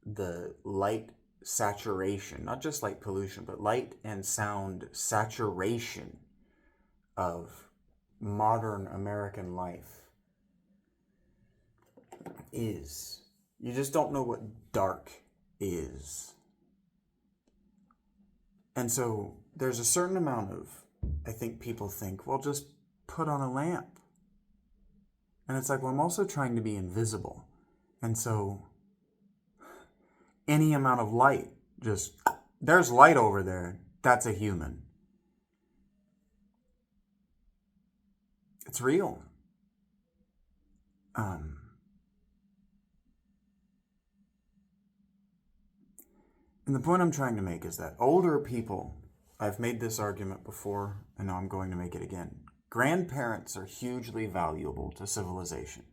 the light saturation, not just light pollution, but light and sound saturation of modern American life is. You just don't know what dark is. And so there's a certain amount of, I think people think, well, just put on a lamp. And it's like, well, I'm also trying to be invisible. And so any amount of light, just, there's light over there. That's a human. It's real. And the point I'm trying to make is that older people, I've made this argument before, and now I'm going to make it again. Grandparents are hugely valuable to civilization.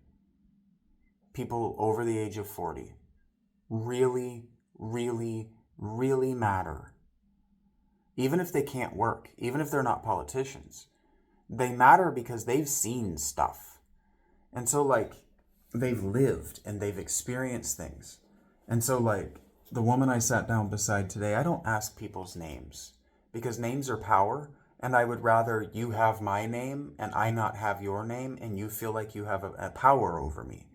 People over the age of 40 really, really, really matter. Even if they can't work, even if they're not politicians, they matter because they've seen stuff. And so, like, they've lived and they've experienced things. And so, like, the woman I sat down beside today, I don't ask people's names because names are power, and I would rather you have my name and I not have your name and you feel like you have a power over me.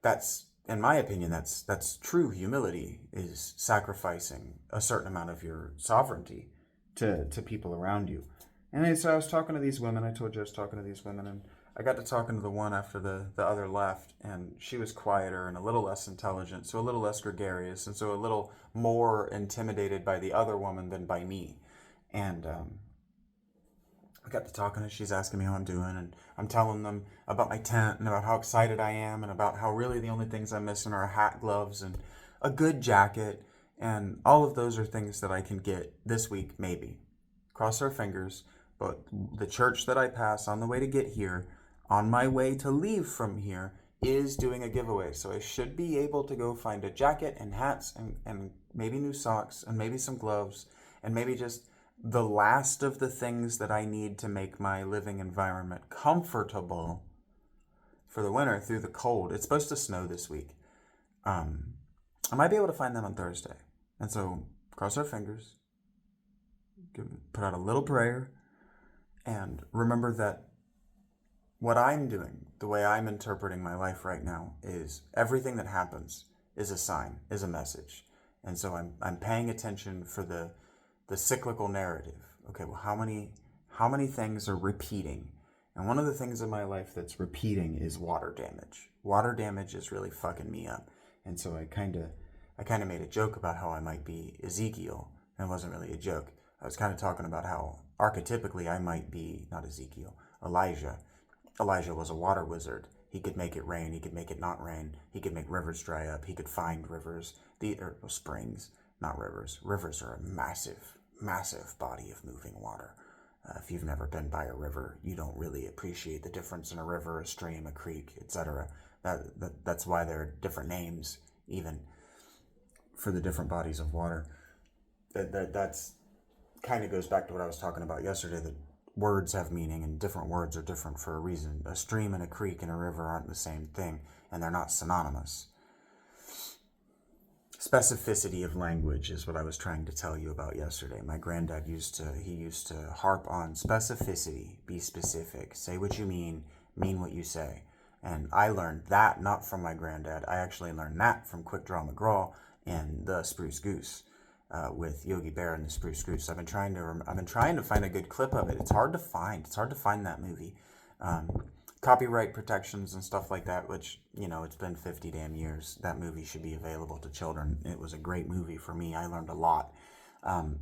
That's, in my opinion, that's true humility, is sacrificing a certain amount of your sovereignty to people around you. And so I was talking to these women. I told you I was talking to these women, and I got to talking to the one after the other left, and she was quieter and a little less intelligent, so a little less gregarious, and so a little more intimidated by the other woman than by me. And I got to talking, and she's asking me how I'm doing, and I'm telling them about my tent and about how excited I am and about how really the only things I'm missing are a hat, gloves, and a good jacket, and all of those are things that I can get this week, maybe. Cross our fingers, but the church that I pass on the way to get here, on my way to leave from here, is doing a giveaway. So I should be able to go find a jacket and hats and maybe new socks and maybe some gloves and maybe just the last of the things that I need to make my living environment comfortable for the winter through the cold. It's supposed to snow this week. I might be able to find them on Thursday. And so cross our fingers. put out a little prayer, and remember that what I'm doing, the way I'm interpreting my life right now, is everything that happens is a sign, is a message. And so I'm paying attention for the cyclical narrative. Okay, well, how many things are repeating? And one of the things in my life that's repeating is water damage. Water damage is really fucking me up. And so I kind of made a joke about how I might be Ezekiel. And it wasn't really a joke. I was kind of talking about how archetypically I might be, not Ezekiel, Elijah. Elijah was a water wizard. He could make it rain. He could make it not rain. He could make rivers dry up. He could find rivers, springs, not rivers. Rivers are a massive, massive body of moving water. If you've never been by a river, you don't really appreciate the difference in a river, a stream, a creek, etc. That's why there are different names, even for the different bodies of water. That's kind of goes back to what I was talking about yesterday, that words have meaning and different words are different for a reason. A stream and a creek and a river aren't the same thing, and they're not synonymous. Specificity of language is what I was trying to tell you about yesterday. My granddad used to harp on specificity. Be specific. Say what you mean what you say. And I learned that not from my granddad. I actually learned that from Quick Draw McGraw and the Spruce Goose, with Yogi Bear and the Spruce Goose. I've been trying to find a good clip of it. It's hard to find. It's hard to find that movie. Copyright protections and stuff like that, which, it's been 50 damn years. That movie should be available to children. It was a great movie for me. I learned a lot.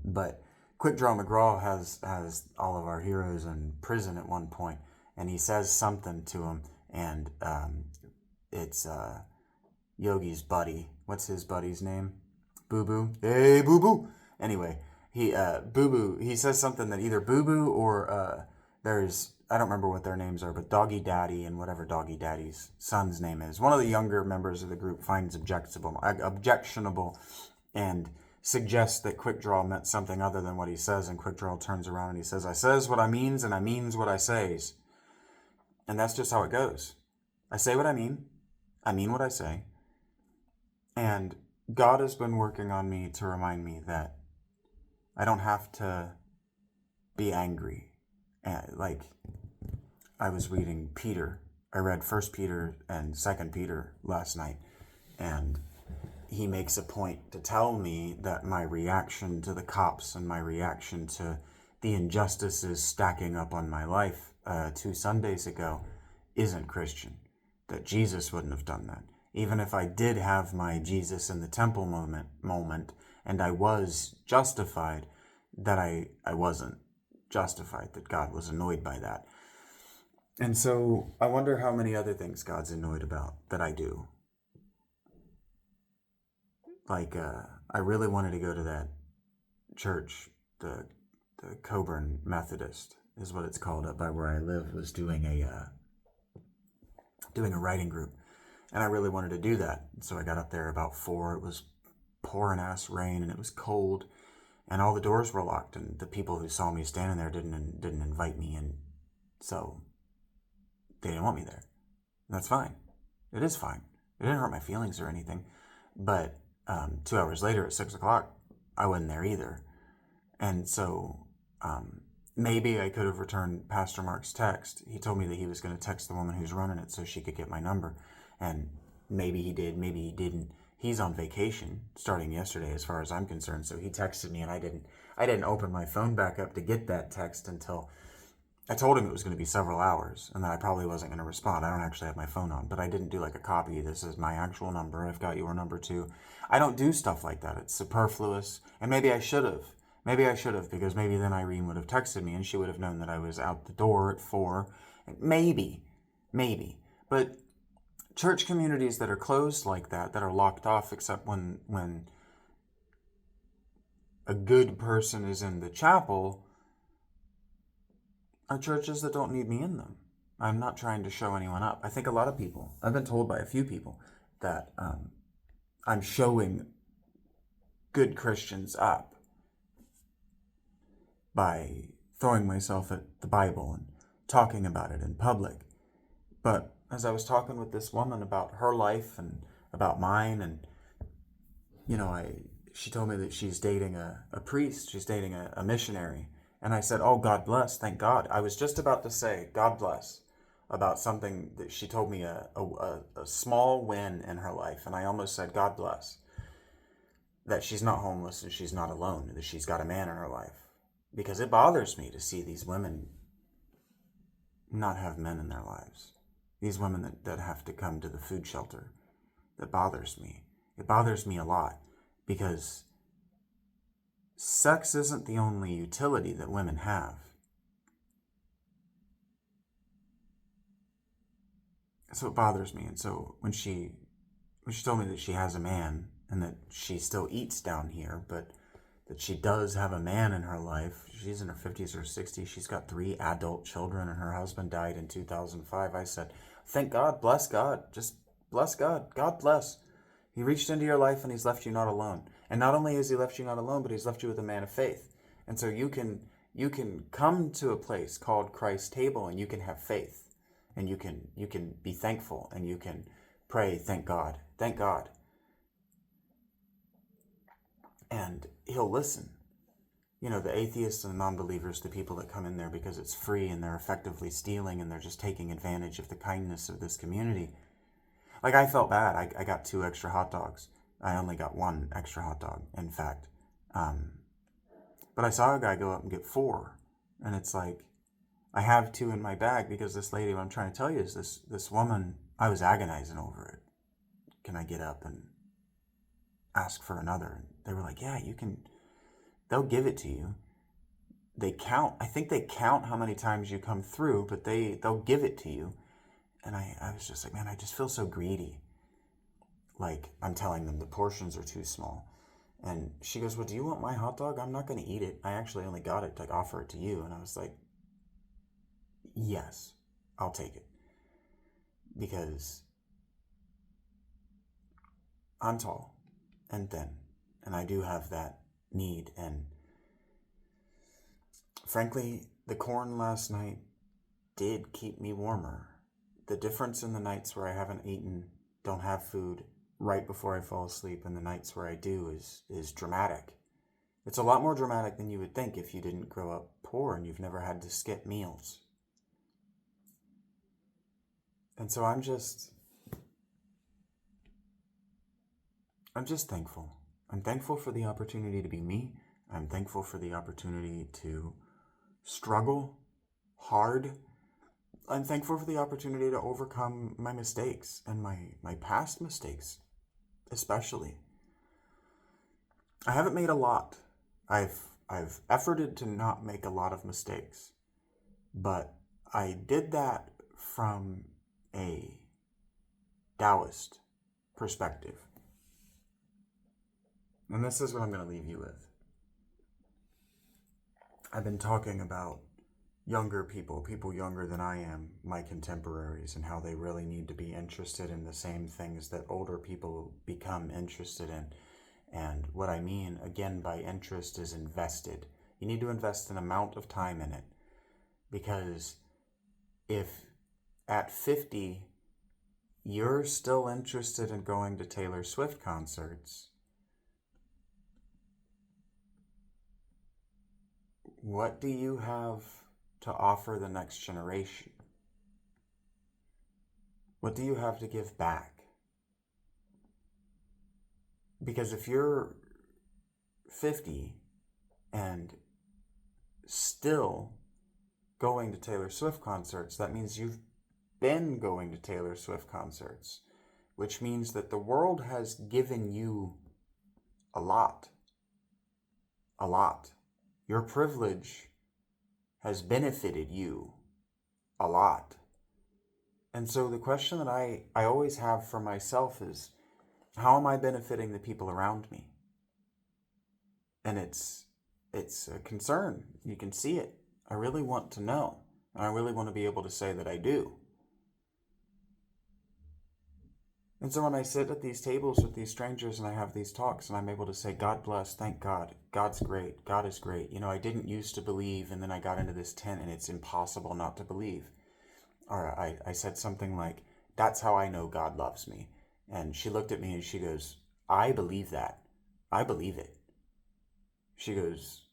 But Quick Draw McGraw has all of our heroes in prison at one point, and he says something to him, and it's Yogi's buddy. What's his buddy's name? Boo Boo. Hey, Boo Boo. Anyway, Boo Boo, he says something that either Boo Boo or I don't remember what their names are, but Doggy Daddy and whatever Doggy Daddy's son's name is. One of the younger members of the group finds objectionable and suggests that Quick Draw meant something other than what he says, and Quick Draw turns around and he says, I says what I means and I means what I says. And that's just how it goes. I say what I mean what I say. And God has been working on me to remind me that I don't have to be angry. Like, I was reading Peter. I read 1 Peter and 2 Peter last night, and he makes a point to tell me that my reaction to the cops and my reaction to the injustices stacking up on my life 2 Sundays ago isn't Christian, that Jesus wouldn't have done that. Even if I did have my Jesus in the temple moment and I was justified, that I wasn't justified, that God was annoyed by that. And so I wonder how many other things God's annoyed about that I do. Like, I really wanted to go to that church, the Coburn Methodist is what it's called, up by where I live, was doing a writing group. And I really wanted to do that. So I got up there about 4. It was pouring ass rain and it was cold. And all the doors were locked, and the people who saw me standing there didn't invite me in, so they didn't want me there. And that's fine. It is fine. It didn't hurt my feelings or anything. But 2 hours later at 6 o'clock, I wasn't there either. And so maybe I could have returned Pastor Mark's text. He told me that he was going to text the woman who's running it so she could get my number. And maybe he did, maybe he didn't. He's on vacation starting yesterday, as far as I'm concerned. So he texted me, and I didn't open my phone back up to get that text until I told him it was going to be several hours, and that I probably wasn't going to respond. I don't actually have my phone on, but I didn't do like a copy. This is my actual number. I've got your number too. I don't do stuff like that. It's superfluous, and maybe I should have. Because maybe then Irene would have texted me, and she would have known that I was out the door at 4. Maybe, but church communities that are closed like that are locked off, except when a good person is in the chapel, are churches that don't need me in them. I'm not trying to show anyone up. I think a lot of people, I've been told by a few people that I'm showing good Christians up by throwing myself at the Bible and talking about it in public. But as I was talking with this woman about her life and about mine, and she told me that she's dating a priest, she's dating a missionary. And I said, oh, God bless, thank God. I was just about to say, God bless, about something that she told me, a small win in her life. And I almost said, God bless, that she's not homeless and she's not alone, that she's got a man in her life. Because it bothers me to see these women not have men in their lives. These women that have to come to the food shelter. That bothers me. It bothers me a lot because sex isn't the only utility that women have. So it bothers me. And so when she told me that she has a man and that she still eats down here, but that she does have a man in her life, she's in her 50s or 60s, she's got 3 adult children, and her husband died in 2005. I said, thank God, bless God, just bless God, God bless. He reached into your life and he's left you not alone. And not only has he left you not alone, but he's left you with a man of faith. And so you can come to a place called Christ's table and you can have faith. And you can be thankful and you can pray, thank God, thank God. And he'll listen. You know, the atheists and the non-believers, the people that come in there because it's free and they're effectively stealing and they're just taking advantage of the kindness of this community. Like, I felt bad. I got 2 extra hot dogs. I only got 1 extra hot dog, in fact. But I saw a guy go up and get 4. And it's like, I have 2 in my bag because this lady, what I'm trying to tell you is this woman, I was agonizing over it. Can I get up and ask for another? And they were like, yeah, you can. They'll give it to you. They count. I think they count how many times you come through, but they'll give it to you. And I was just like, man, I just feel so greedy. Like, I'm telling them the portions are too small. And she goes, well, do you want my hot dog? I'm not going to eat it. I actually only got it to offer it to you. And I was like, yes, I'll take it. Because I'm tall and thin. And I do have that need. And frankly, the corn last night did keep me warmer. The difference in the nights where I haven't eaten, don't have food right before I fall asleep, and the nights where I do is dramatic. It's a lot more dramatic than you would think if you didn't grow up poor and you've never had to skip meals. And so I'm just thankful. I'm thankful for the opportunity to be me. I'm thankful for the opportunity to struggle hard. I'm thankful for the opportunity to overcome my mistakes and my past mistakes, especially. I haven't made a lot. I've efforted to not make a lot of mistakes, but I did that from a Taoist perspective. And this is what I'm going to leave you with. I've been talking about younger people younger than I am, my contemporaries, and how they really need to be interested in the same things that older people become interested in. And what I mean, again, by interest is invested. You need to invest an amount of time in it. Because if at 50, you're still interested in going to Taylor Swift concerts, what do you have to offer the next generation? What do you have to give back? Because if you're 50 and still going to Taylor Swift concerts, that means you've been going to Taylor Swift concerts, which means that the world has given you a lot. A lot. Your privilege has benefited you a lot. And so the question that I always have for myself is, how am I benefiting the people around me? And it's a concern. You can see it. I really want to know. And I really want to be able to say that I do. And so when I sit at these tables with these strangers and I have these talks and I'm able to say, God bless, thank God, God's great, God is great. You know, I didn't used to believe, and then I got into this tent and it's impossible not to believe. Or I said something like, that's how I know God loves me. And she looked at me and she goes, I believe that. I believe it. She goes,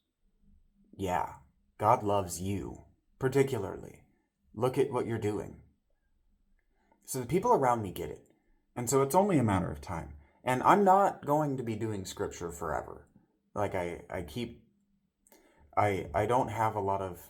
yeah, God loves you, particularly. Look at what you're doing. So the people around me get it. And so it's only a matter of time. And I'm not going to be doing scripture forever. Like I don't have a lot of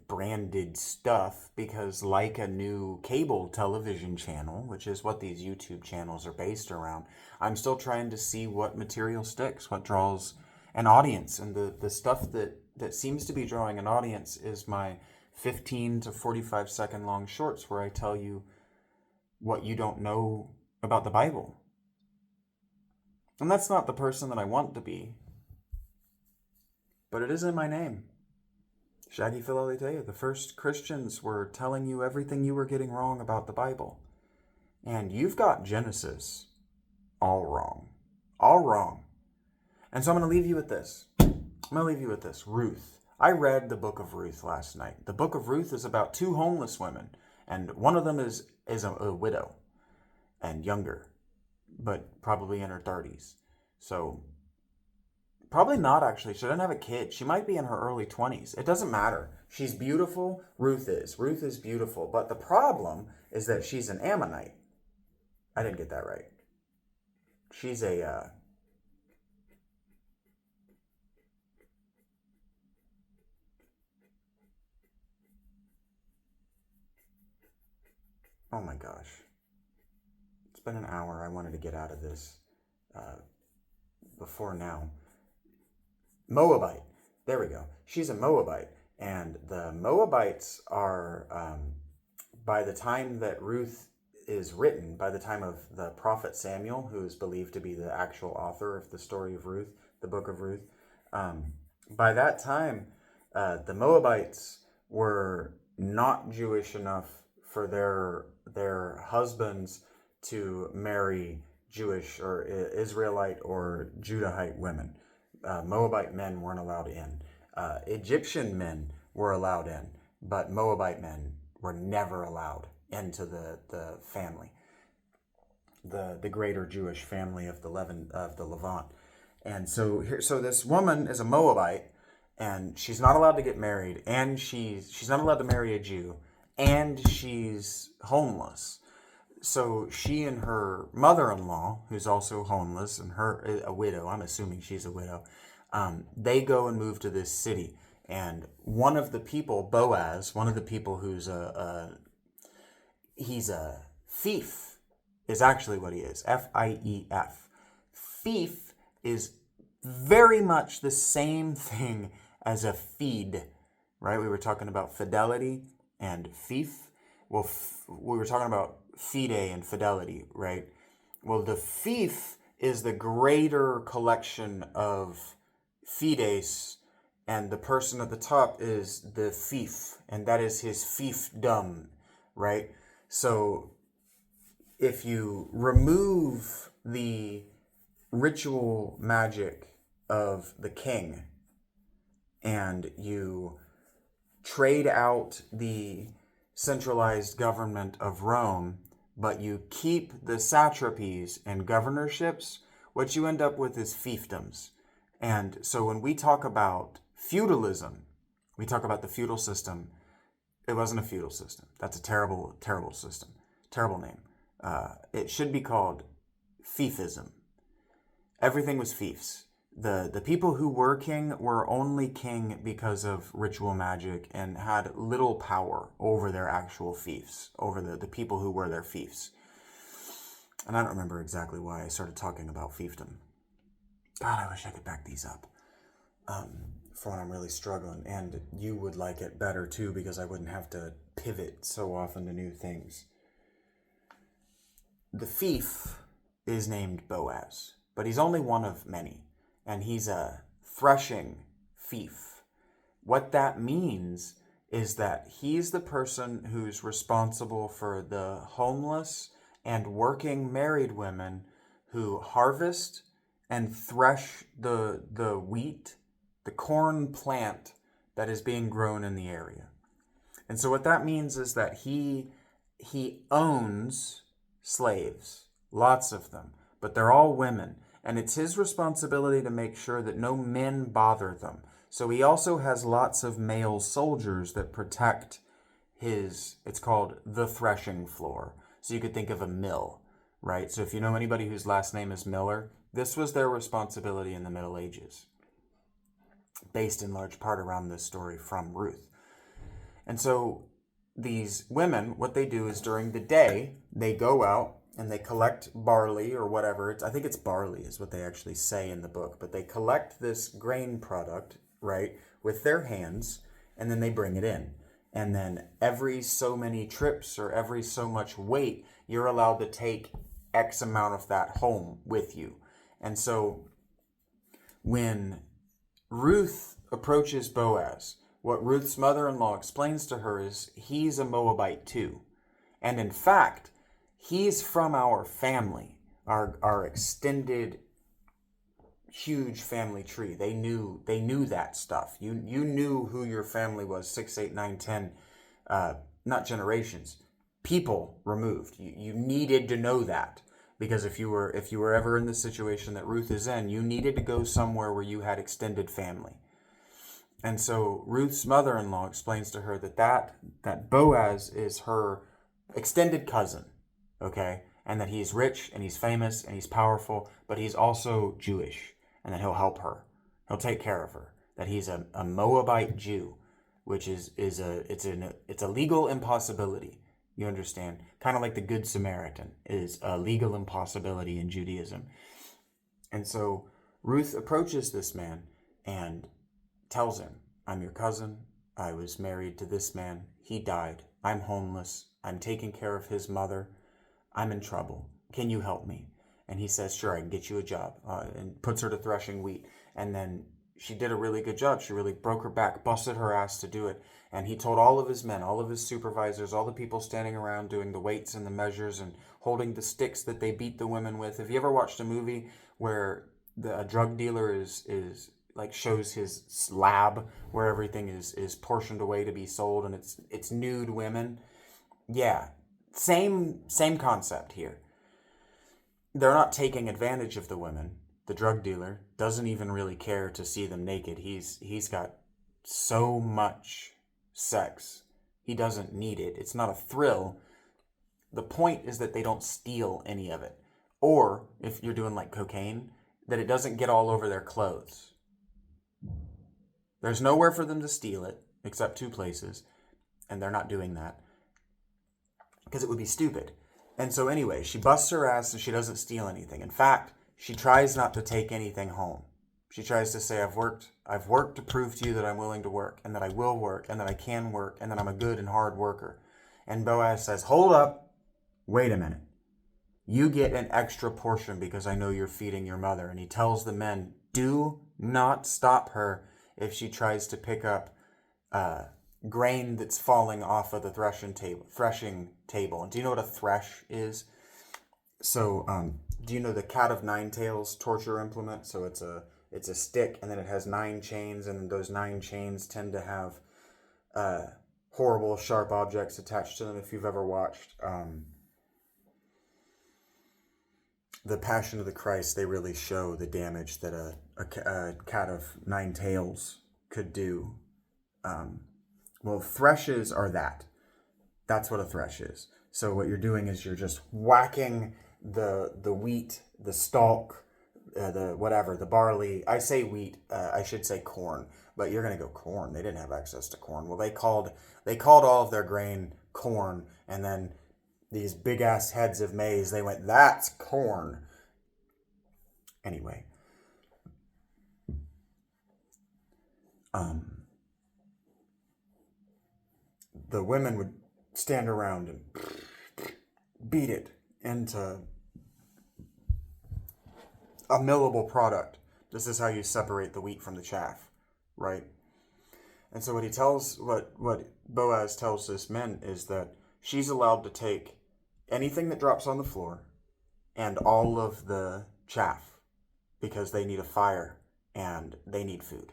branded stuff because, like a new cable television channel, which is what these YouTube channels are based around, I'm still trying to see what material sticks, what draws an audience. And the stuff that seems to be drawing an audience is my 15 to 45 second long shorts where I tell you what you don't know about the Bible. And that's not the person that I want to be, but it is in my name. Shaggy Philaletea, the first Christians were telling you everything you were getting wrong about the Bible. And you've got Genesis all wrong. All wrong. And so I'm going to leave you with this. Ruth. I read the book of Ruth last night. The book of Ruth is about two homeless women, and one of them is a widow and younger, but probably in her 30s. So probably not, actually. She doesn't have a kid. She might be in her early 20s. It doesn't matter. She's beautiful. Ruth is. Ruth is beautiful. But the problem is that she's an Ammonite. I didn't get that right. She's a... Oh my gosh. It's been an hour. I wanted to get out of this before now. Moabite. There we go. She's a Moabite. And the Moabites are, by the time that Ruth is written, by the time of the prophet Samuel, who is believed to be the actual author of the story of Ruth, the book of Ruth, by that time, the Moabites were not Jewish enough for their husbands to marry Jewish or Israelite or Judahite women. Moabite men weren't allowed in. Egyptian men were allowed in, but Moabite men were never allowed into the family, the greater Jewish family of the Levant. And so this woman is a Moabite, and she's not allowed to get married, and she's not allowed to marry a Jew, and she's homeless. So she and her mother-in-law, who's also homeless, and her a widow, I'm assuming she's a widow, they go and move to this city. And one of the people, Boaz, one of the people who's he's a fief, is actually what he is. F-I-E-F. Fief is very much the same thing as a feed, right? We were talking about fidelity and fief. Well, we were talking about fide and fidelity, right? Well, the fief is the greater collection of fides, and the person at the top is the fief, and that is his fiefdom, right? So if you remove the ritual magic of the king and you trade out the centralized government of Rome, but you keep the satrapies and governorships, what you end up with is fiefdoms. And so when we talk about feudalism, we talk about the feudal system. It wasn't a feudal system. That's a terrible, terrible system. Terrible name. It should be called fiefism. Everything was fiefs. The people who were king were only king because of ritual magic and had little power over their actual fiefs, over the people who were their fiefs. And I don't remember exactly why I started talking about fiefdom. God, I wish I could back these up for when I'm really struggling. And you would like it better too, because I wouldn't have to pivot so often to new things. The fief is named Boaz, but he's only one of many. And he's a threshing fief. What that means is that he's the person who's responsible for the homeless and working married women who harvest and thresh the wheat, the corn plant that is being grown in the area. And so what that means is that he owns slaves, lots of them, but they're all women. And it's his responsibility to make sure that no men bother them. So he also has lots of male soldiers that protect it's called the threshing floor. So you could think of a mill, right? So if you know anybody whose last name is Miller, this was their responsibility in the Middle Ages, based in large part around this story from Ruth. And so these women, what they do is during the day, they go out and they collect barley or whatever. I think it's barley is what they actually say in the book, but they collect this grain product, right, with their hands, and then they bring it in. And then every so many trips or every so much weight, you're allowed to take X amount of that home with you. And so when Ruth approaches Boaz, what Ruth's mother-in-law explains to her is he's a Moabite too. And in fact, he's from our family, our extended, huge family tree. They knew that stuff. You knew who your family was 6, 8, 9, 10, not generations, people removed. You needed to know that, because if you were ever in the situation that Ruth is in, you needed to go somewhere where you had extended family. And so Ruth's mother-in-law explains to her that Boaz is her extended cousin, okay? And that he's rich and he's famous and he's powerful, but he's also Jewish, and that he'll help her. He'll take care of her. That he's a Moabite Jew, which is a legal impossibility. You understand? Kind of like the Good Samaritan is a legal impossibility in Judaism. And so Ruth approaches this man and tells him, I'm your cousin. I was married to this man. He died. I'm homeless. I'm taking care of his mother. I'm in trouble. Can you help me? And he says, sure, I can get you a job, and puts her to threshing wheat. And then she did a really good job. She really broke her back, busted her ass to do it. And he told all of his men, all of his supervisors, all the people standing around doing the weights and the measures and holding the sticks that they beat the women with. Have you ever watched a movie where a drug dealer is like shows his lab where everything is portioned away to be sold, and it's nude women? Yeah, same concept here. They're not taking advantage of the women. The drug dealer doesn't even really care to see them naked. He's got so much sex. He doesn't need it. It's not a thrill. The point is that they don't steal any of it. Or, if you're doing like cocaine, that it doesn't get all over their clothes. There's nowhere for them to steal it, except 2 places, and they're not doing that, because it would be stupid. And so anyway, she busts her ass and she doesn't steal anything. In fact, she tries not to take anything home. She tries to say, I've worked to prove to you that I'm willing to work, and that I will work, and that I can work, and that I'm a good and hard worker. And Boaz says, hold up, wait a minute. You get an extra portion because I know you're feeding your mother. And he tells the men, do not stop her if she tries to pick up grain that's falling off of the threshing table. And do you know what a thresh is? So, do you know the cat of 9 tails torture implement? So it's a stick, and then it has 9 chains, and those 9 chains tend to have horrible sharp objects attached to them. If you've ever watched The Passion of the Christ, they really show the damage that a cat of 9 tails could do. Well, threshes are that. That's what a thresh is. So what you're doing is you're just whacking the wheat, the stalk, the barley. I say wheat, I should say corn, but you're going to go corn. They didn't have access to corn. Well, they called all of their grain corn, and then these big ass heads of maize, they went, that's corn. Anyway. The women would stand around and beat it into a millable product. This is how you separate the wheat from the chaff, right? And so what Boaz tells this men is that she's allowed to take anything that drops on the floor and all of the chaff, because they need a fire and they need food.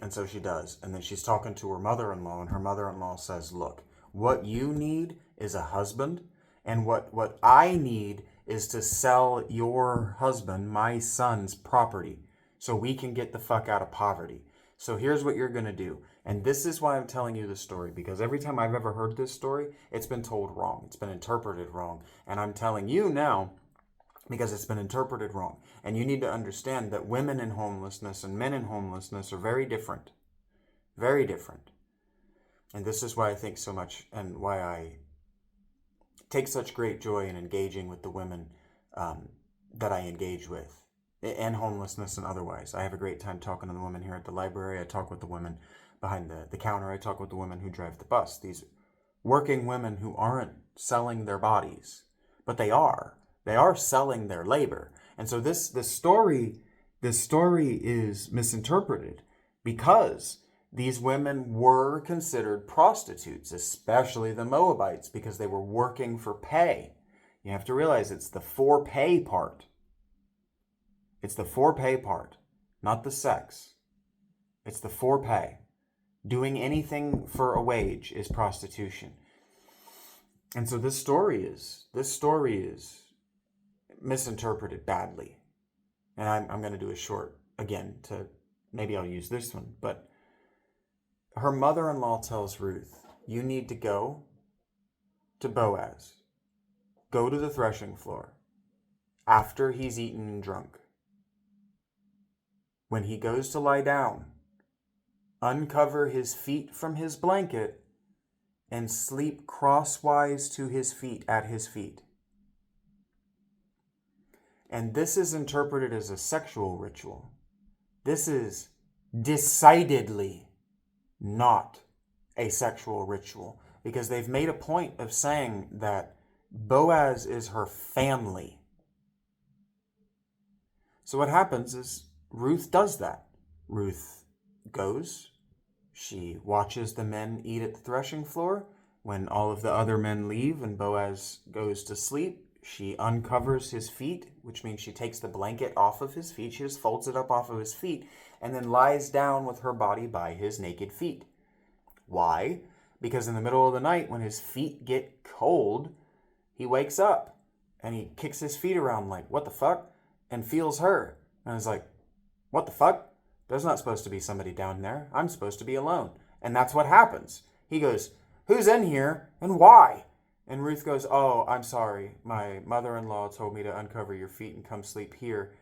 And so she does. And then she's talking to her mother-in-law, and her mother-in-law says, look, what you need is a husband, and what I need is to sell your husband, my son's property, so we can get the fuck out of poverty. So here's what you're going to do. And this is why I'm telling you this story, because every time I've ever heard this story, it's been told wrong. It's been interpreted wrong. And I'm telling you now because it's been interpreted wrong. And you need to understand that women in homelessness and men in homelessness are very different. Very different. And this is why I think so much and why I take such great joy in engaging with the women that I engage with, and homelessness and otherwise. I have a great time talking to the women here at the library. I talk with the women behind the counter. I talk with the women who drive the bus. These working women who aren't selling their bodies, but they are. They are selling their labor. And so this story is misinterpreted because these women were considered prostitutes, especially the Moabites, because they were working for pay. You have to realize it's the for pay part. It's the for pay part, not the sex. It's the for pay. Doing anything for a wage is prostitution. And so this story is misinterpreted badly. And I'm going to do a short again to, maybe I'll use this one, but her mother-in-law tells Ruth, you need to go to Boaz. Go to the threshing floor after he's eaten and drunk. When he goes to lie down, uncover his feet from his blanket and sleep crosswise to his feet, at his feet. And this is interpreted as a sexual ritual. This is decidedly not a sexual ritual, because they've made a point of saying that Boaz is her family. So what happens is Ruth does that. Ruth goes, she watches the men eat at the threshing floor. When all of the other men leave and Boaz goes to sleep, she uncovers his feet, which means she takes the blanket off of his feet. She just folds it up off of his feet and then lies down with her body by his naked feet. Why? Because in the middle of the night, when his feet get cold, he wakes up and he kicks his feet around like, what the fuck? And feels her. And is like, what the fuck? There's not supposed to be somebody down there. I'm supposed to be alone. And that's what happens. He goes, who's in here and why? And Ruth goes, oh, I'm sorry. My mother-in-law told me to uncover your feet and come sleep here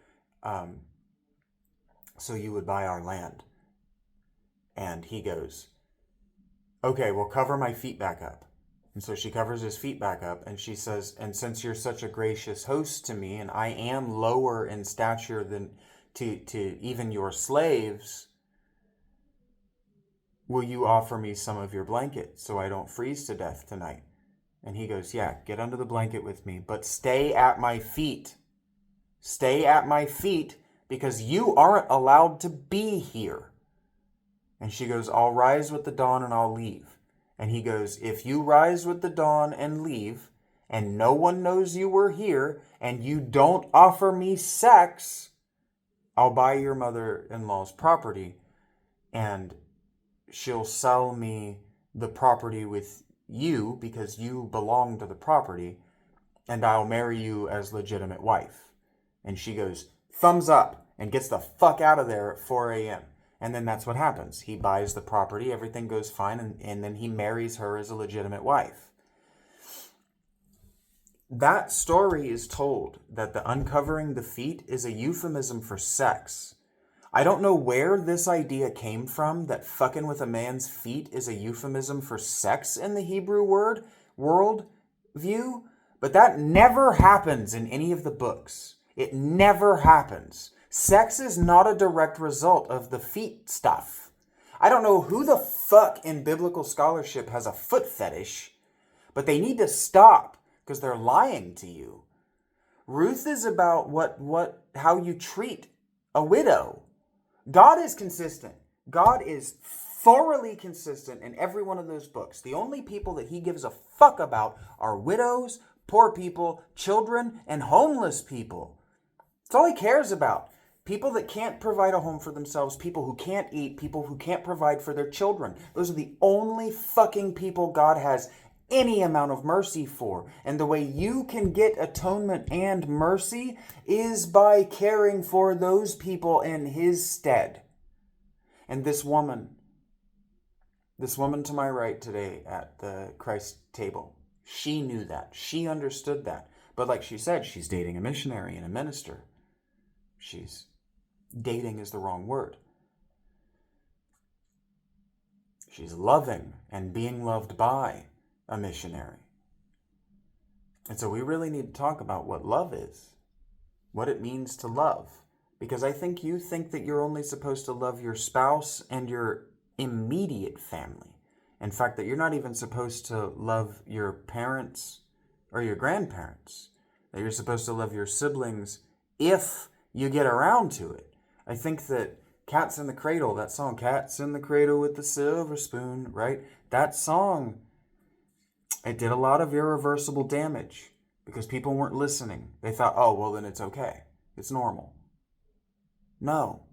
so you would buy our land. And he goes, okay, well, cover my feet back up. And so she covers his feet back up and she says, and since you're such a gracious host to me and I am lower in stature than to even your slaves, will you offer me some of your blanket so I don't freeze to death tonight? And he goes, yeah, get under the blanket with me, but stay at my feet. Stay at my feet because you aren't allowed to be here. And she goes, I'll rise with the dawn and I'll leave. And he goes, if you rise with the dawn and leave, and no one knows you were here, and you don't offer me sex, I'll buy your mother-in-law's property, and she'll sell me the property with you because you belong to the property, and I'll marry you as legitimate wife. And she goes, thumbs up, and gets the fuck out of there at 4 a.m. And then that's what happens. He buys the property, everything goes fine, and then he marries her as a legitimate wife. That story is told that the uncovering the feet is a euphemism for sex. I don't know where this idea came from, that fucking with a man's feet is a euphemism for sex in the Hebrew world view, but that never happens in any of the books. It never happens. Sex is not a direct result of the feet stuff. I don't know who the fuck in biblical scholarship has a foot fetish, but they need to stop because they're lying to you. Ruth is about how you treat a widow. God is consistent. God is thoroughly consistent in every one of those books. The only people that he gives a fuck about are widows, poor people, children, and homeless people. That's all he cares about. People that can't provide a home for themselves, people who can't eat, people who can't provide for their children. Those are the only fucking people God has any amount of mercy for. And the way you can get atonement and mercy is by caring for those people in his stead. And this woman to my right today at the Christ table, she knew that. She understood that. But like she said, she's dating a missionary and a minister. Dating is the wrong word. She's loving and being loved by a missionary. And so we really need to talk about what love is, what it means to love. Because I think you think that you're only supposed to love your spouse and your immediate family. In fact, that you're not even supposed to love your parents or your grandparents. That you're supposed to love your siblings if you get around to it. I think that Cats in the Cradle, that song, Cats in the Cradle with the Silver Spoon, right? That song, it did a lot of irreversible damage because people weren't listening. They thought, oh, well, then it's okay. It's normal. No,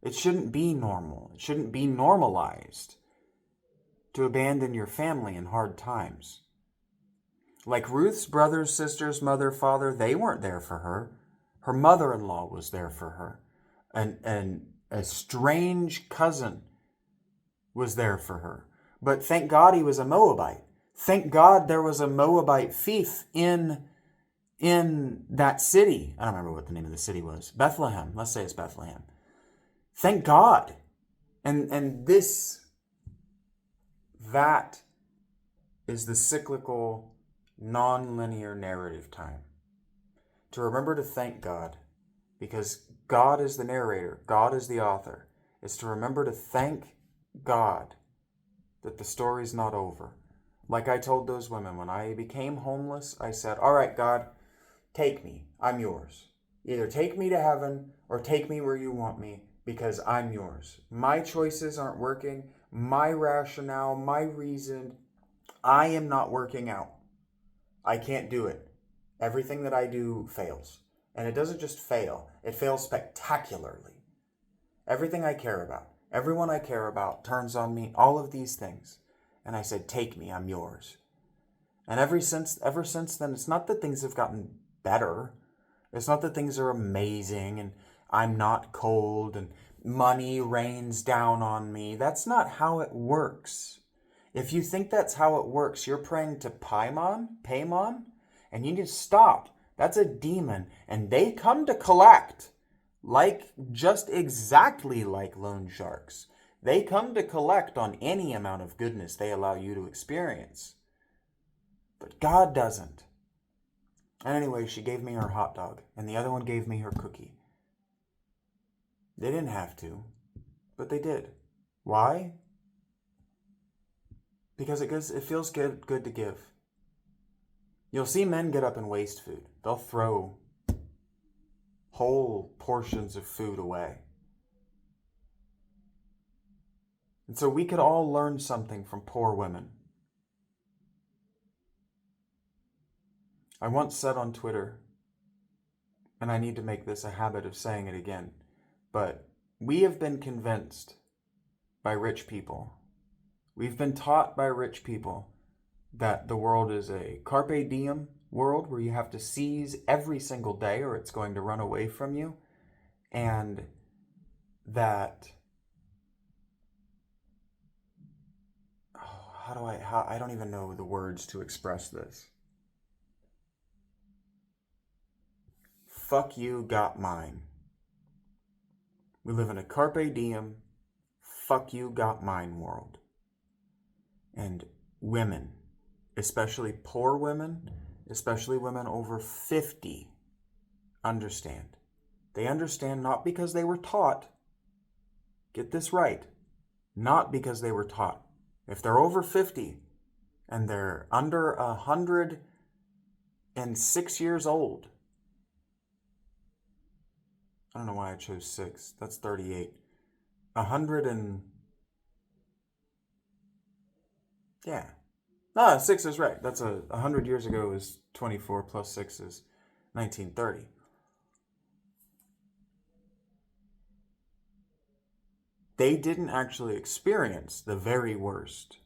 it shouldn't be normal. It shouldn't be normalized to abandon your family in hard times. Like Ruth's brothers, sisters, mother, father, they weren't there for her. Her mother-in-law was there for her. And a strange cousin was there for her. But thank God he was a Moabite. Thank God there was a Moabite fief in that city. I don't remember what the name of the city was. Bethlehem. Let's say it's Bethlehem. Thank God. And that is the cyclical, non-linear narrative time. To remember to thank God, because God is the narrator, God is the author. It's to remember to thank God that the story's not over. Like I told those women, when I became homeless, I said, all right, God, take me. I'm yours. Either take me to heaven or take me where you want me, because I'm yours. My choices aren't working. My rationale, my reason, I am not working out. I can't do it. Everything that I do fails. And it doesn't just fail. It fails spectacularly. Everything I care about, everyone I care about turns on me, all of these things. And I said, take me, I'm yours. And ever since then, it's not that things have gotten better. It's not that things are amazing and I'm not cold and money rains down on me. That's not how it works. If you think that's how it works, you're praying to Paimon, and you need to stop. That's a demon, and they come to collect, just exactly like loan sharks. They come to collect on any amount of goodness they allow you to experience. But God doesn't. And anyway, she gave me her hot dog, and the other one gave me her cookie. They didn't have to, but they did. Why? Because it feels good to give. You'll see men get up and waste food. They'll throw whole portions of food away. And so we could all learn something from poor women. I once said on Twitter, and I need to make this a habit of saying it again, but we have been convinced by rich people. We've been taught by rich people that the world is a carpe diem world where you have to seize every single day or it's going to run away from you. And that, I don't even know the words to express this. Fuck you, got mine. We live in a carpe diem, fuck you, got mine world. And women, especially poor women, especially women over 50, understand. They understand not because they were taught. Get this right. Not because they were taught. If they're over 50 and they're under 106 years old, I don't know why I chose 6. That's 38. 100 and... yeah. 6 is right. That's 100 years ago is 24 plus 6 is 1930. They didn't actually experience the very worst.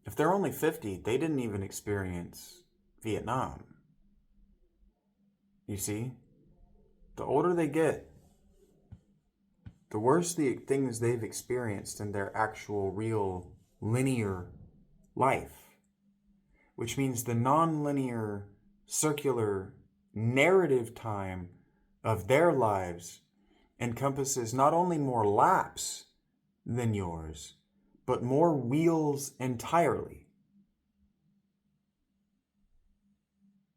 If they're only 50, they didn't even experience Vietnam. You see? The older they get, the worse the things they've experienced in their actual, real, linear life. Which means the non-linear, circular, narrative time of their lives encompasses not only more laps than yours, but more wheels entirely.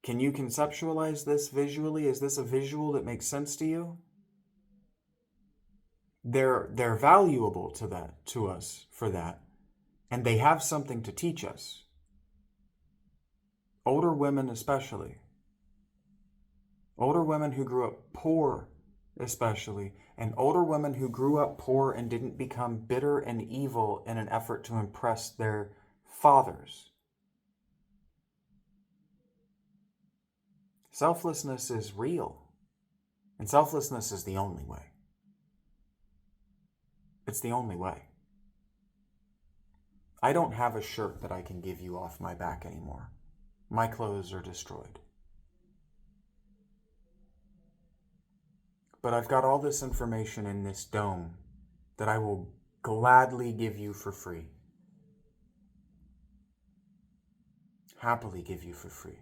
Can you conceptualize this visually? Is this a visual that makes sense to you? They're valuable to us for that, and they have something to teach us. Older women especially. Older women who grew up poor especially, and older women who grew up poor and didn't become bitter and evil in an effort to impress their fathers. Selflessness is real, and selflessness is the only way. It's the only way. I don't have a shirt that I can give you off my back anymore. My clothes are destroyed. But I've got all this information in this dome that I will gladly give you for free. Happily give you for free.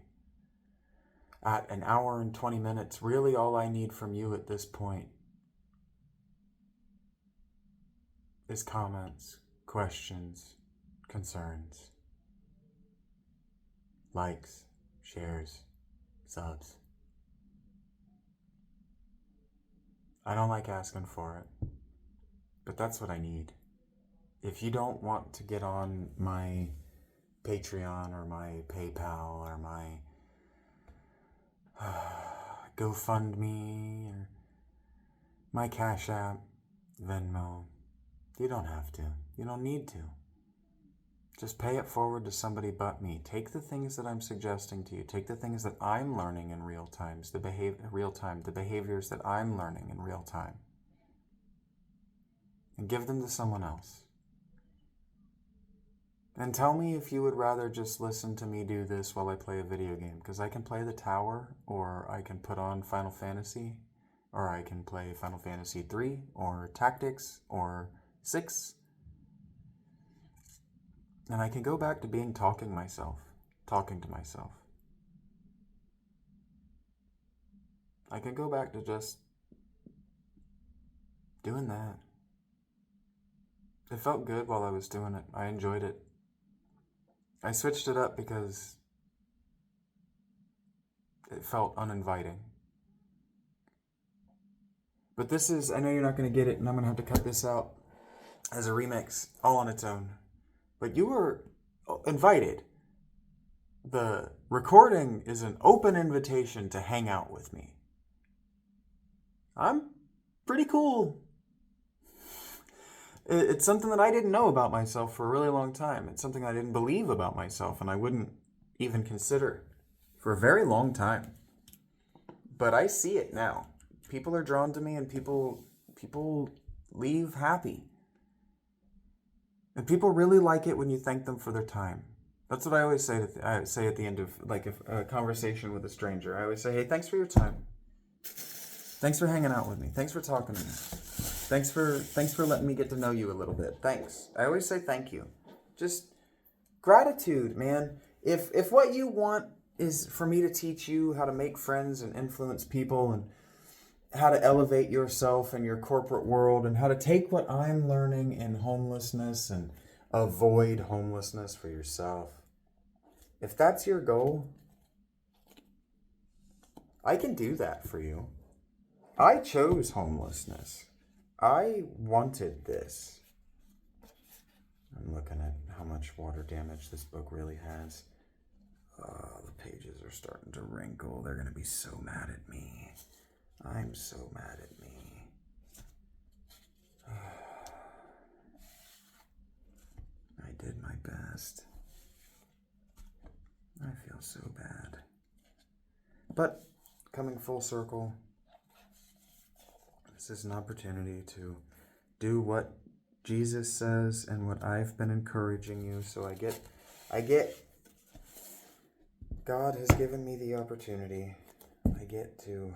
At an hour and 20 minutes, really all I need from you at this point is comments, questions, concerns, likes, shares, subs. I don't like asking for it, but that's what I need. If you don't want to get on my Patreon or my PayPal or my GoFundMe or my Cash App, Venmo, you don't have to. You don't need to. Just pay it forward to somebody but me. Take the things that I'm suggesting to you. Take the things that I'm learning in real time, the behaviors that I'm learning in real time, and give them to someone else. And tell me if you would rather just listen to me do this while I play a video game, because I can play the tower, or I can put on Final Fantasy, or I can play Final Fantasy 3, or Tactics, or 6. And I can go back to being talking to myself. I can go back to just doing that. It felt good while I was doing it. I enjoyed it. I switched it up because it felt uninviting. But this is, I know you're not going to get it, and I'm going to have to cut this out as a remix all on its own. But you were invited. The recording is an open invitation to hang out with me. I'm pretty cool. It's something that I didn't know about myself for a really long time. It's something I didn't believe about myself, and I wouldn't even consider for a very long time. But I see it now. People are drawn to me, and people leave happy. And people really like it when you thank them for their time. That's what I always say. I say at the end of a conversation with a stranger. I always say, "Hey, thanks for your time. Thanks for hanging out with me. Thanks for talking to me. Thanks for letting me get to know you a little bit. Thanks." I always say thank you. Just gratitude, man. If what you want is for me to teach you how to make friends and influence people and how to elevate yourself in your corporate world and how to take what I'm learning in homelessness and avoid homelessness for yourself. If that's your goal, I can do that for you. I chose homelessness. I wanted this. I'm looking at how much water damage this book really has. The pages are starting to wrinkle. They're going to be so mad at me. I'm so mad at me. I did my best. I feel so bad. But coming full circle, this is an opportunity to do what Jesus says and what I've been encouraging you. So I get God has given me the opportunity. I get to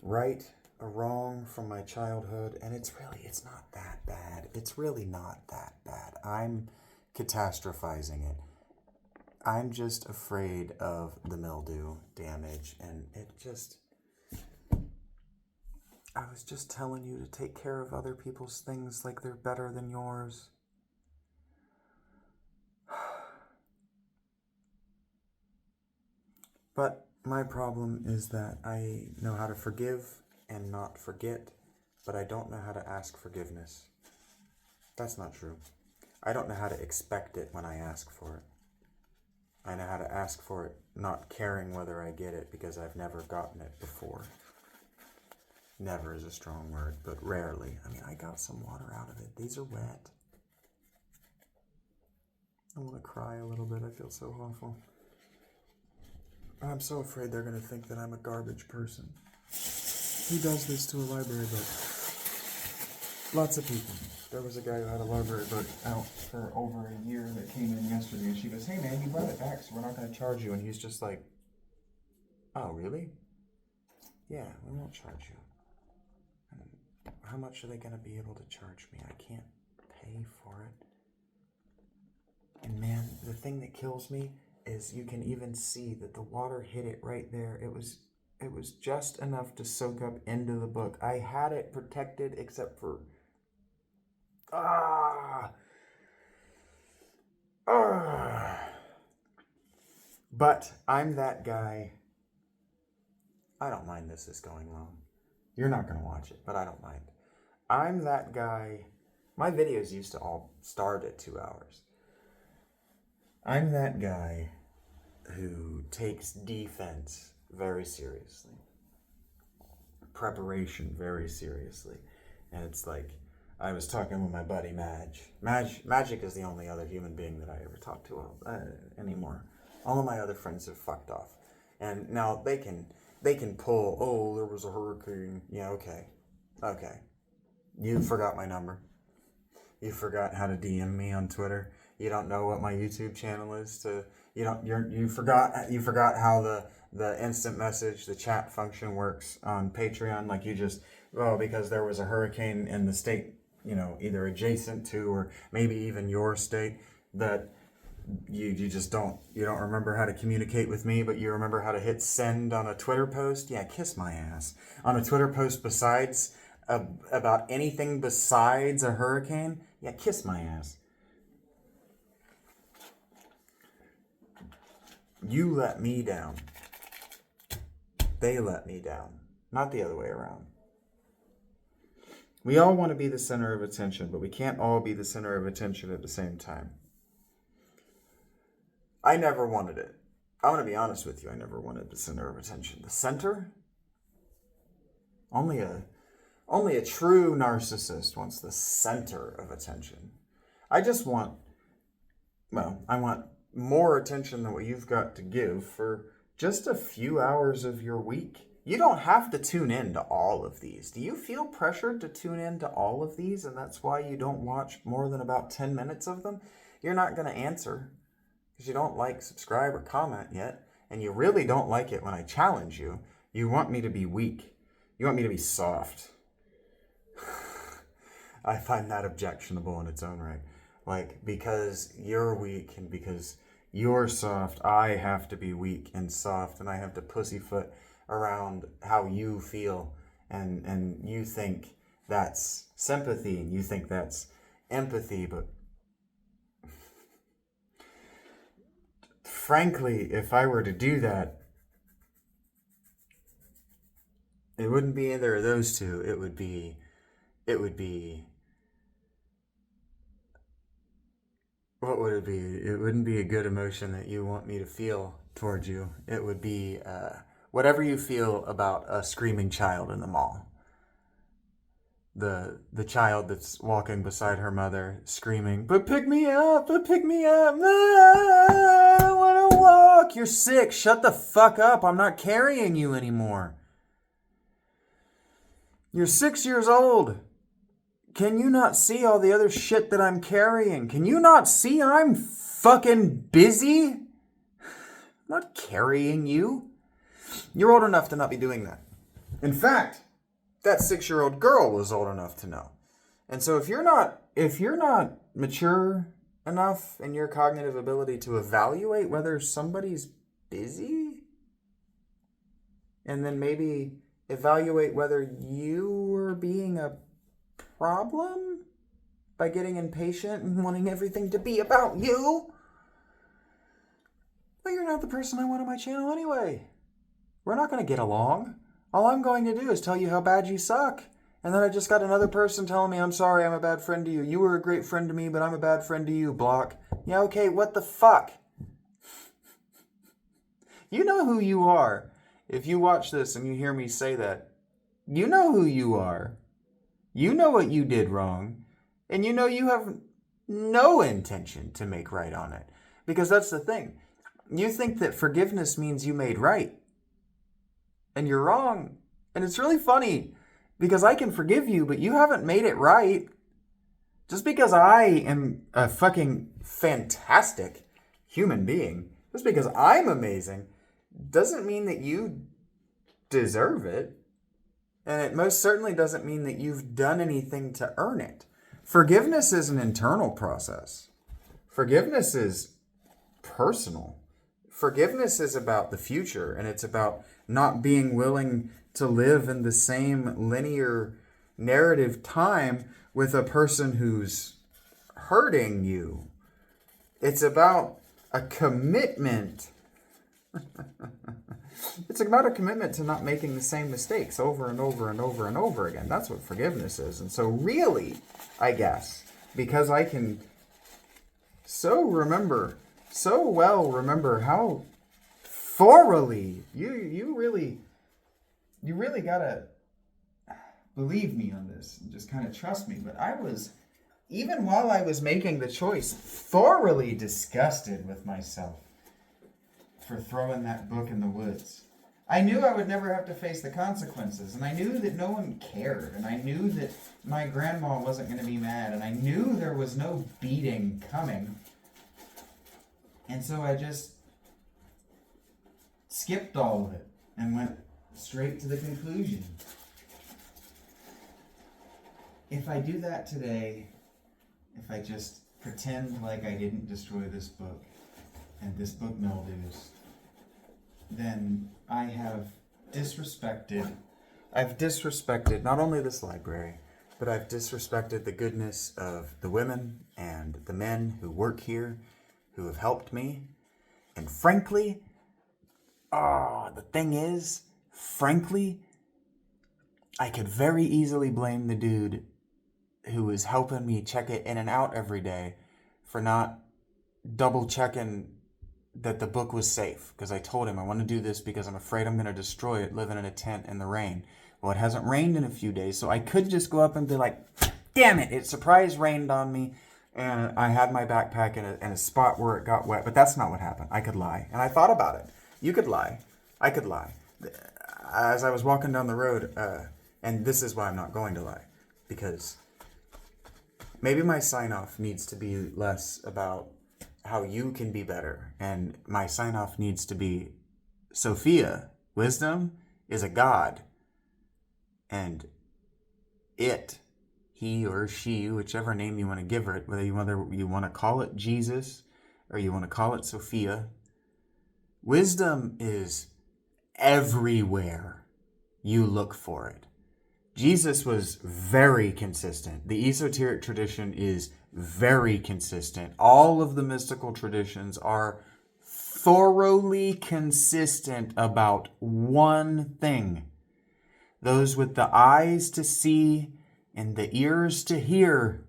right a wrong from my childhood, and it's not that bad. It's really not that bad. I'm catastrophizing it. I'm just afraid of the mildew damage, and I was just telling you to take care of other people's things like they're better than yours. But my problem is that I know how to forgive and not forget, but I don't know how to ask forgiveness. That's not true. I don't know how to expect it when I ask for it. I know how to ask for it, not caring whether I get it, because I've never gotten it before. Never is a strong word, but rarely. I mean, I got some water out of it. These are wet. I want to cry a little bit. I feel so awful. I'm so afraid they're going to think that I'm a garbage person. Who does this to a library book? Lots of people. There was a guy who had a library book out for over a year that came in yesterday, and she goes, "Hey man, you brought it back, so we're not going to charge you." And he's just like, "Oh, really? Yeah, we won't charge you." And how much are they going to be able to charge me? I can't pay for it. And man, the thing that kills me is you can even see that the water hit it right there. It was just enough to soak up into the book. I had it protected except for But I'm that guy. I don't mind this is going long. You're not going to watch it, but I don't mind. I'm that guy. My videos used to all start at 2 hours. I'm that guy who takes defense very seriously, preparation very seriously. And it's like, I was talking with my buddy Magic is the only other human being that I ever talk to anymore. All of my other friends have fucked off. And now they can pull, "Oh, there was a hurricane." Yeah, okay. You forgot my number. You forgot how to DM me on Twitter. You don't know what my YouTube channel is. You forgot how the instant message, the chat function works on Patreon. Like because there was a hurricane in the state, either adjacent to or maybe even your state, that you don't remember how to communicate with me, but you remember how to hit send on a Twitter post. Yeah, kiss my ass. On a Twitter post besides about anything besides a hurricane, yeah, kiss my ass. You let me down. They let me down. Not the other way around. We all want to be the center of attention, but we can't all be the center of attention at the same time. I never wanted it. I'm going to be honest with you. I never wanted the center of attention. The center? Only a true narcissist wants the center of attention. I want more attention than what you've got to give for just a few hours of your week. You don't have to tune in to all of these. Do you feel pressured to tune in to all of these, and that's why you don't watch more than about 10 minutes of them? You're not going to answer because you don't like, subscribe, or comment yet, and you really don't like it when I challenge you. You want me to be weak. You want me to be soft. I find that objectionable in its own right. Like, because you're weak and because you're soft, I have to be weak and soft, and I have to pussyfoot around how you feel, and you think that's sympathy and you think that's empathy, but frankly, if I were to do that, it wouldn't be either of those two. It would be what would it be? It wouldn't be a good emotion that you want me to feel towards you. It would be whatever you feel about a screaming child in the mall. The child that's walking beside her mother screaming, "But pick me up, but pick me up. I don't want to walk. You're sick. Shut the fuck up. I'm not carrying you anymore. You're 6 years old. Can you not see all the other shit that I'm carrying? Can you not see I'm fucking busy? I'm not carrying you. You're old enough to not be doing that. In fact, that 6-year-old girl was old enough to know. And so if you're not mature enough in your cognitive ability to evaluate whether somebody's busy, and then maybe evaluate whether you are being a problem by getting impatient and wanting everything to be about you, well, you're not the person I want on my channel anyway. We're not going to get along. All I'm going to do is tell you how bad you suck. And then I just got another person telling me, I'm sorry, I'm a bad friend to you. You were a great friend to me, but I'm a bad friend to you, block. Yeah, okay, what the fuck? You know who you are. If you watch this and you hear me say that, you know who you are. You know what you did wrong. And you know you have no intention to make right on it. Because that's the thing. You think that forgiveness means you made right. And you're wrong. And it's really funny. Because I can forgive you, but you haven't made it right. Just because I am a fucking fantastic human being, just because I'm amazing, doesn't mean that you deserve it. And it most certainly doesn't mean that you've done anything to earn it. Forgiveness is an internal process. Forgiveness is personal. Forgiveness is about the future, and it's about not being willing to live in the same linear narrative time with a person who's hurting you. It's about a commitment. It's about a commitment to not making the same mistakes over and over and over and over again. That's what forgiveness is. And so really, I guess, because I can so well remember how thoroughly you really gotta believe me on this and just kind of trust me. But I was, even while I was making the choice, thoroughly disgusted with myself for throwing that book in the woods. I knew I would never have to face the consequences, and I knew that no one cared, and I knew that my grandma wasn't going to be mad, and I knew there was no beating coming. And so I just skipped all of it and went straight to the conclusion. If I do that today, if I just pretend like I didn't destroy this book and this book mildews, then I've disrespected not only this library, but I've disrespected the goodness of the women and the men who work here, who have helped me. And frankly, the thing is, I could very easily blame the dude who is helping me check it in and out every day for not double checking that the book was safe. Because I told him I want to do this because I'm afraid I'm going to destroy it living in a tent in the rain. Well, it hasn't rained in a few days, so I could just go up and be like, damn it, it surprise rained on me. And I had my backpack in a spot where it got wet. But that's not what happened. I could lie. And I thought about it. You could lie. I could lie. As I was walking down the road, and this is why I'm not going to lie, because maybe my sign-off needs to be less about how you can be better, and my sign-off needs to be, Sophia, wisdom is a god, and he or she, whichever name you want to give it, whether you want to call it Jesus or you want to call it Sophia, wisdom is everywhere you look for it. Jesus was very consistent. The esoteric tradition is very consistent. All of the mystical traditions are thoroughly consistent about one thing. Those with the eyes to see and the ears to hear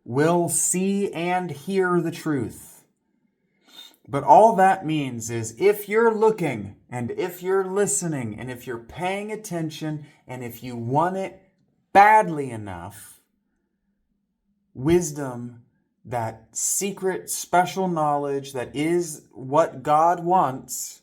will see and hear the truth. But all that means is if you're looking and if you're listening and if you're paying attention and if you want it badly enough, wisdom, that secret special knowledge that is what God wants,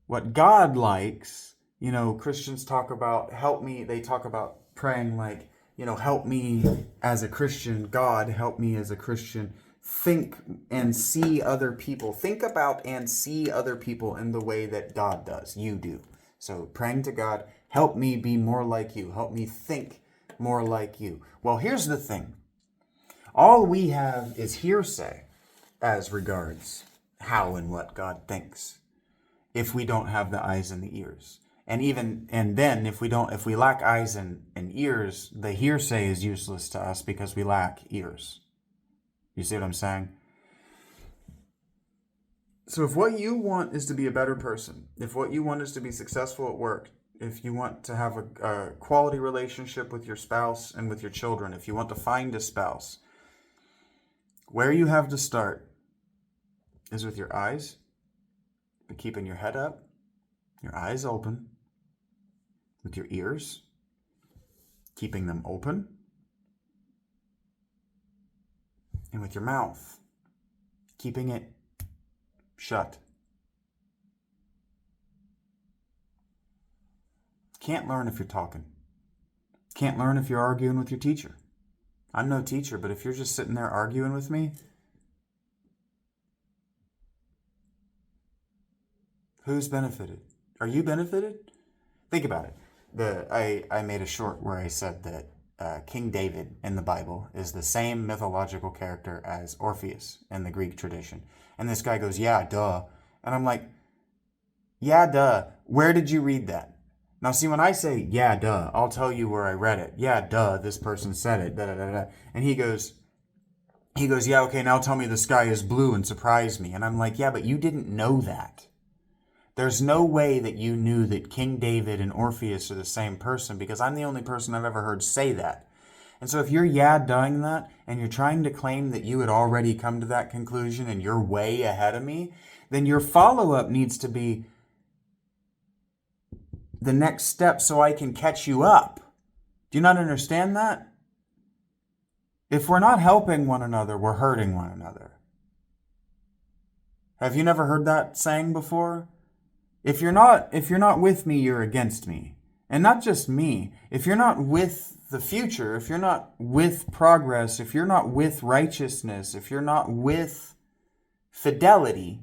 what God likes. You know, Christians talk about, help me, they talk about praying like, help me as a Christian, God, help me as a Christian think and see other people. Think about and see other people in the way that God does. You do. So praying to God, help me be more like you. Help me think more like you. Well, here's the thing. All we have is hearsay as regards how and what God thinks, if we don't have the eyes and the ears. And then if we lack eyes and ears, the hearsay is useless to us because we lack ears. You see what I'm saying? So if what you want is to be a better person, if what you want is to be successful at work, if you want to have a quality relationship with your spouse and with your children, if you want to find a spouse, where you have to start is with your eyes, but keeping your head up, your eyes open, with your ears, keeping them open, and with your mouth, keeping it shut. Can't learn if you're talking. Can't learn if you're arguing with your teacher. I'm no teacher, but if you're just sitting there arguing with me, who's benefited? Are you benefited? Think about it. I made a short where I said that King David in the Bible is the same mythological character as Orpheus in the Greek tradition. And this guy goes, yeah, duh. And I'm like, yeah, duh. Where did you read that? Now, see, when I say, yeah, duh, I'll tell you where I read it. Yeah, duh, this person said it, da da da da. And he goes, yeah, okay, now tell me the sky is blue and surprise me. And I'm like, yeah, but you didn't know that. There's no way that you knew that King David and Orpheus are the same person, because I'm the only person I've ever heard say that. And so if you're doing that and you're trying to claim that you had already come to that conclusion and you're way ahead of me, then your follow-up needs to be the next step so I can catch you up. Do you not understand that? If we're not helping one another, we're hurting one another. Have you never heard that saying before? If you're not with me, you're against me. And not just me. If you're not with the future, if you're not with progress, if you're not with righteousness, if you're not with fidelity,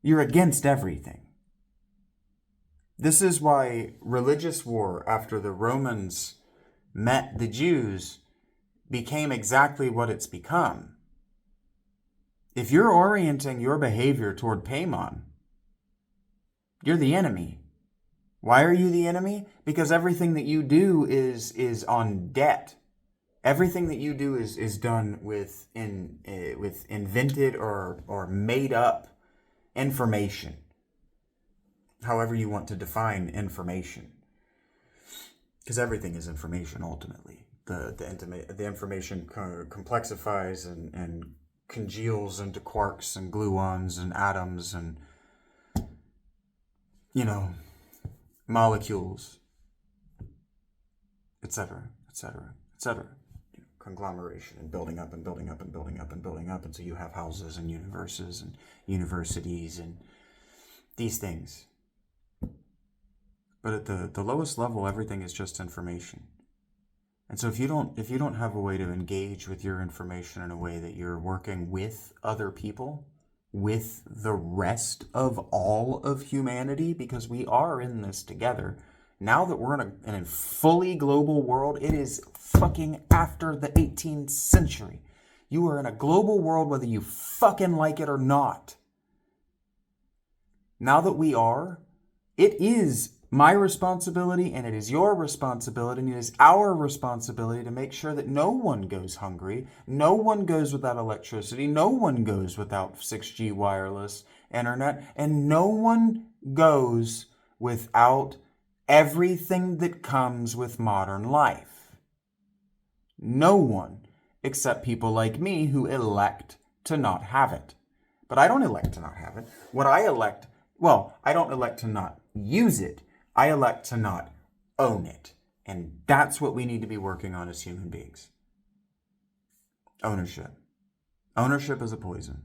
you're against everything. This is why religious war after the Romans met the Jews became exactly what it's become. If you're orienting your behavior toward Paimon, you're the enemy. Why are you the enemy? Because everything that you do is on debt. Everything that you do is done with invented or made up information. However you want to define information. Because everything is information ultimately. The information complexifies and congeals into quarks and gluons and atoms and, molecules, etc., etc., etc. Conglomeration and building up and building up and building up and building up. And so you have houses and universes and universities and these things. But at the lowest level, everything is just information. And so if you don't have a way to engage with your information in a way that you're working with other people, with the rest of all of humanity, because we are in this together. Now that we're in a fully global world, it is fucking after the 18th century. You are in a global world whether you fucking like it or not. Now that we are, it is my responsibility and it is your responsibility and it is our responsibility to make sure that no one goes hungry, no one goes without electricity, no one goes without 6G wireless internet, and no one goes without everything that comes with modern life. No one, except people like me who elect to not have it. But I don't elect to not have it. I don't elect to not use it. I elect to not own it. And that's what we need to be working on as human beings. Ownership. Ownership is a poison.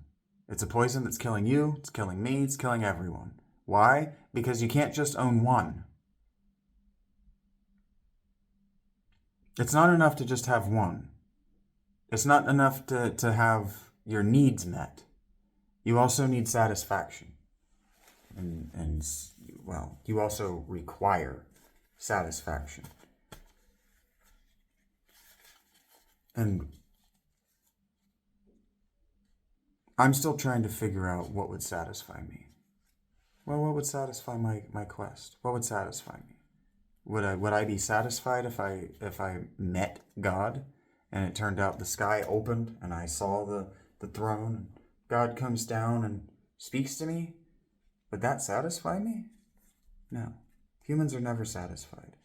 It's a poison that's killing you, it's killing me, it's killing everyone. Why? Because you can't just own one. It's not enough to just have one. It's not enough to have your needs met. You also need satisfaction. And well, you also require satisfaction. And I'm still trying to figure out what would satisfy me. Well, what would satisfy my quest? What would satisfy me? Would I be satisfied if I met God and it turned out the sky opened and I saw the throne and God comes down and speaks to me? Would that satisfy me? No. Humans are never satisfied.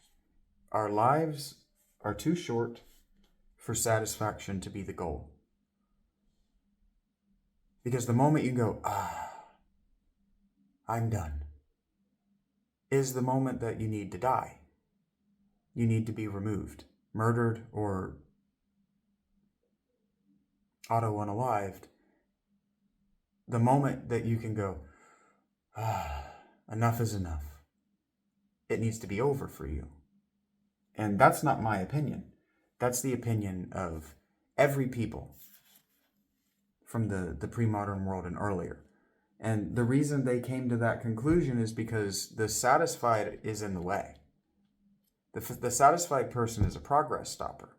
Our lives are too short for satisfaction to be the goal. Because the moment you go, I'm done, is the moment that you need to die. You need to be removed, murdered, or auto-unalived. The moment that you can go, enough is enough. It needs to be over for you. And that's not my opinion. That's the opinion of every people from the pre-modern world and earlier. And the reason they came to that conclusion is because the satisfied is in the way. The satisfied person is a progress stopper.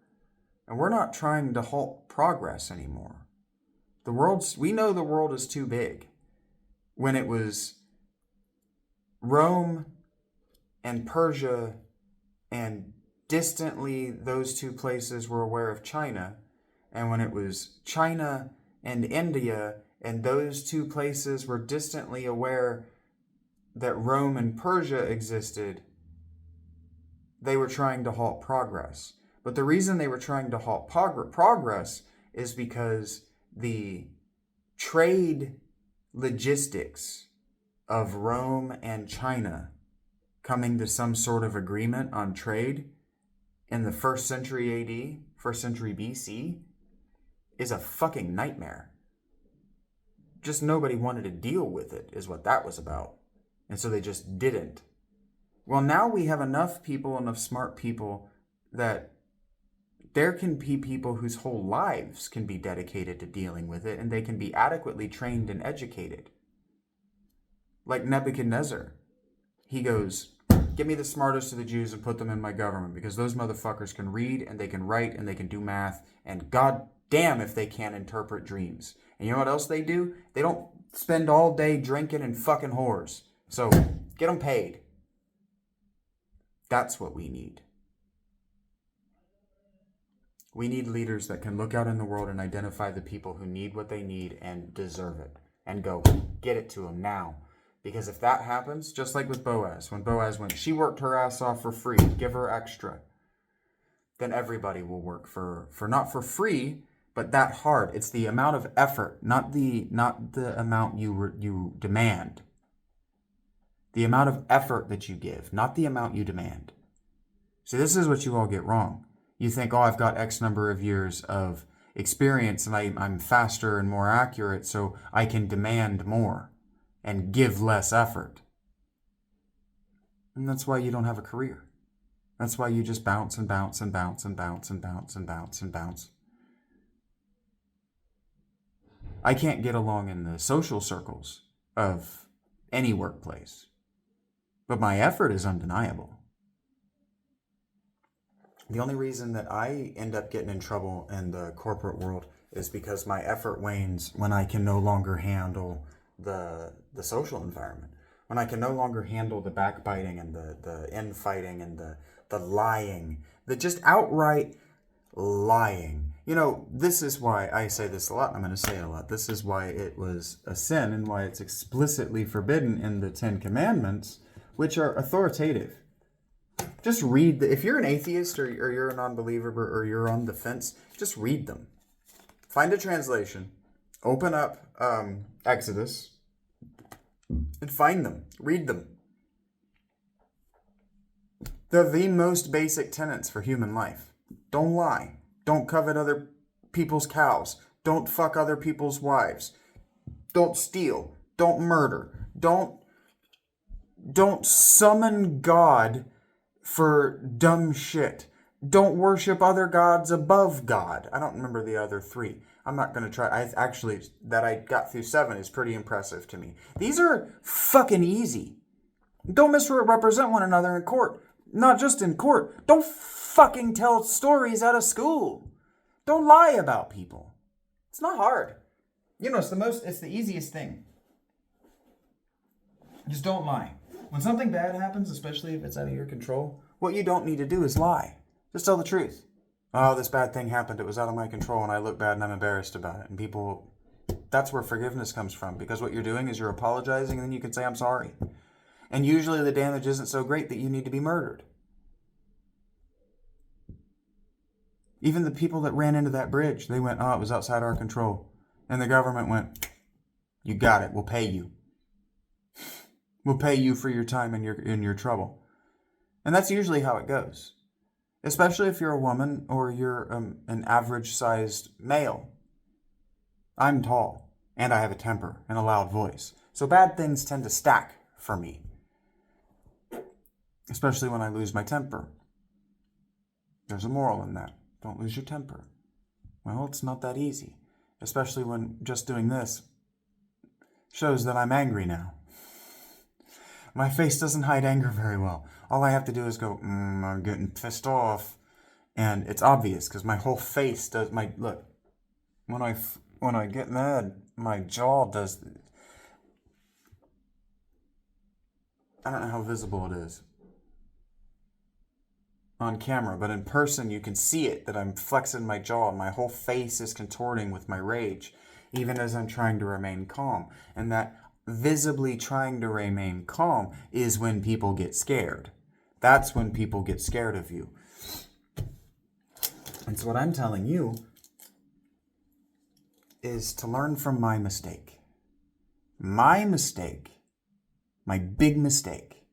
And we're not trying to halt progress anymore. We know the world is too big. When it was Rome and Persia, and distantly those two places were aware of China, and when it was China and India, and those two places were distantly aware that Rome and Persia existed, they were trying to halt progress. But the reason they were trying to halt progress is because the trade logistics of Rome and China coming to some sort of agreement on trade in the 1st century AD, 1st century BC, is a fucking nightmare. Just nobody wanted to deal with it, is what that was about. And so they just didn't. Well, now we have enough people, enough smart people, that there can be people whose whole lives can be dedicated to dealing with it, and they can be adequately trained and educated. Like Nebuchadnezzar. He goes, get me the smartest of the Jews and put them in my government, because those motherfuckers can read and they can write and they can do math, and god damn if they can't interpret dreams. And you know what else they do? They don't spend all day drinking and fucking whores. So get them paid. That's what we need. We need leaders that can look out in the world and identify the people who need what they need and deserve it, and go, get it to them now. Because if that happens, just like with Boaz, when Boaz went, she worked her ass off for free, give her extra, then everybody will work for not for free, but that hard. It's the amount of effort, not the amount you demand. The amount of effort that you give, not the amount you demand. So this is what you all get wrong. You think, I've got X number of years of experience and I'm faster and more accurate, so I can demand more and give less effort. And that's why you don't have a career. That's why you just bounce and bounce and bounce and bounce and bounce and bounce and bounce. I can't get along in the social circles of any workplace, but my effort is undeniable. The only reason that I end up getting in trouble in the corporate world is because my effort wanes when I can no longer handle the social environment. When I can no longer handle the backbiting and the infighting and the lying, the just outright lying. You know, this is why I say this a lot, and I'm going to say it a lot. This is why it was a sin and why it's explicitly forbidden in the 10 Commandments, which are authoritative. Just read, if you're an atheist or you're a non-believer or you're on the fence, just read them. Find a translation, open up Exodus, and find them. Read them. They're the most basic tenets for human life. Don't lie. Don't covet other people's cows. Don't fuck other people's wives. Don't steal. Don't murder. Don't summon God for dumb shit. Don't worship other gods above God. I don't remember the other 3. I'm not going to try. That I got through 7 is pretty impressive to me. These are fucking easy. Don't misrepresent one another in court. Not just in court. Don't fucking tell stories out of school. Don't lie about people. It's not hard. It's the easiest thing. Just don't lie. When something bad happens, especially if it's out of your control, what you don't need to do is lie. Just tell the truth. Oh, this bad thing happened. It was out of my control and I look bad and I'm embarrassed about it. And that's where forgiveness comes from. Because what you're doing is you're apologizing and then you can say, I'm sorry. And usually the damage isn't so great that you need to be murdered. Even the people that ran into that bridge, they went, oh, it was outside our control. And the government went, you got it. We'll pay you. We'll pay you for your time and your trouble. And that's usually how it goes. Especially if you're a woman or you're an average-sized male. I'm tall, and I have a temper and a loud voice. So bad things tend to stack for me. Especially when I lose my temper. There's a moral in that. Don't lose your temper. Well, it's not that easy. Especially when just doing this shows that I'm angry now. My face doesn't hide anger very well. All I have to do is go, I'm getting pissed off. And it's obvious because my whole face does, look, when I get mad, my jaw does, I don't know how visible it is on camera, but in person you can see it, that I'm flexing my jaw and my whole face is contorting with my rage, even as I'm trying to remain calm. And that visibly trying to remain calm is when people get scared. That's when people get scared of you. And so what I'm telling you is to learn from my mistake. My mistake, my big mistake.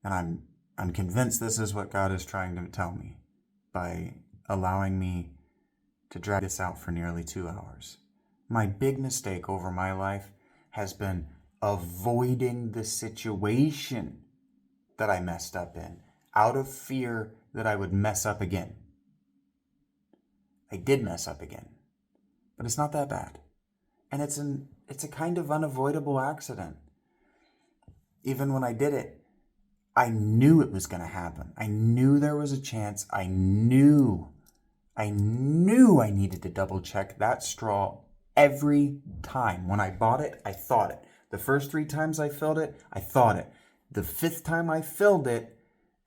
And I'm convinced this is what God is trying to tell me by allowing me to drag this out for nearly 2 hours. My big mistake over my life has been avoiding the situation that I messed up in out of fear that I would mess up again. I did mess up again, but it's not that bad. And it's a kind of unavoidable accident. Even when I did it, I knew it was going to happen. I knew there was a chance. I knew I needed to double check that straw every time. When I bought it, I thought it. The first 3 times I filled it, I thought it. The 5th time I filled it,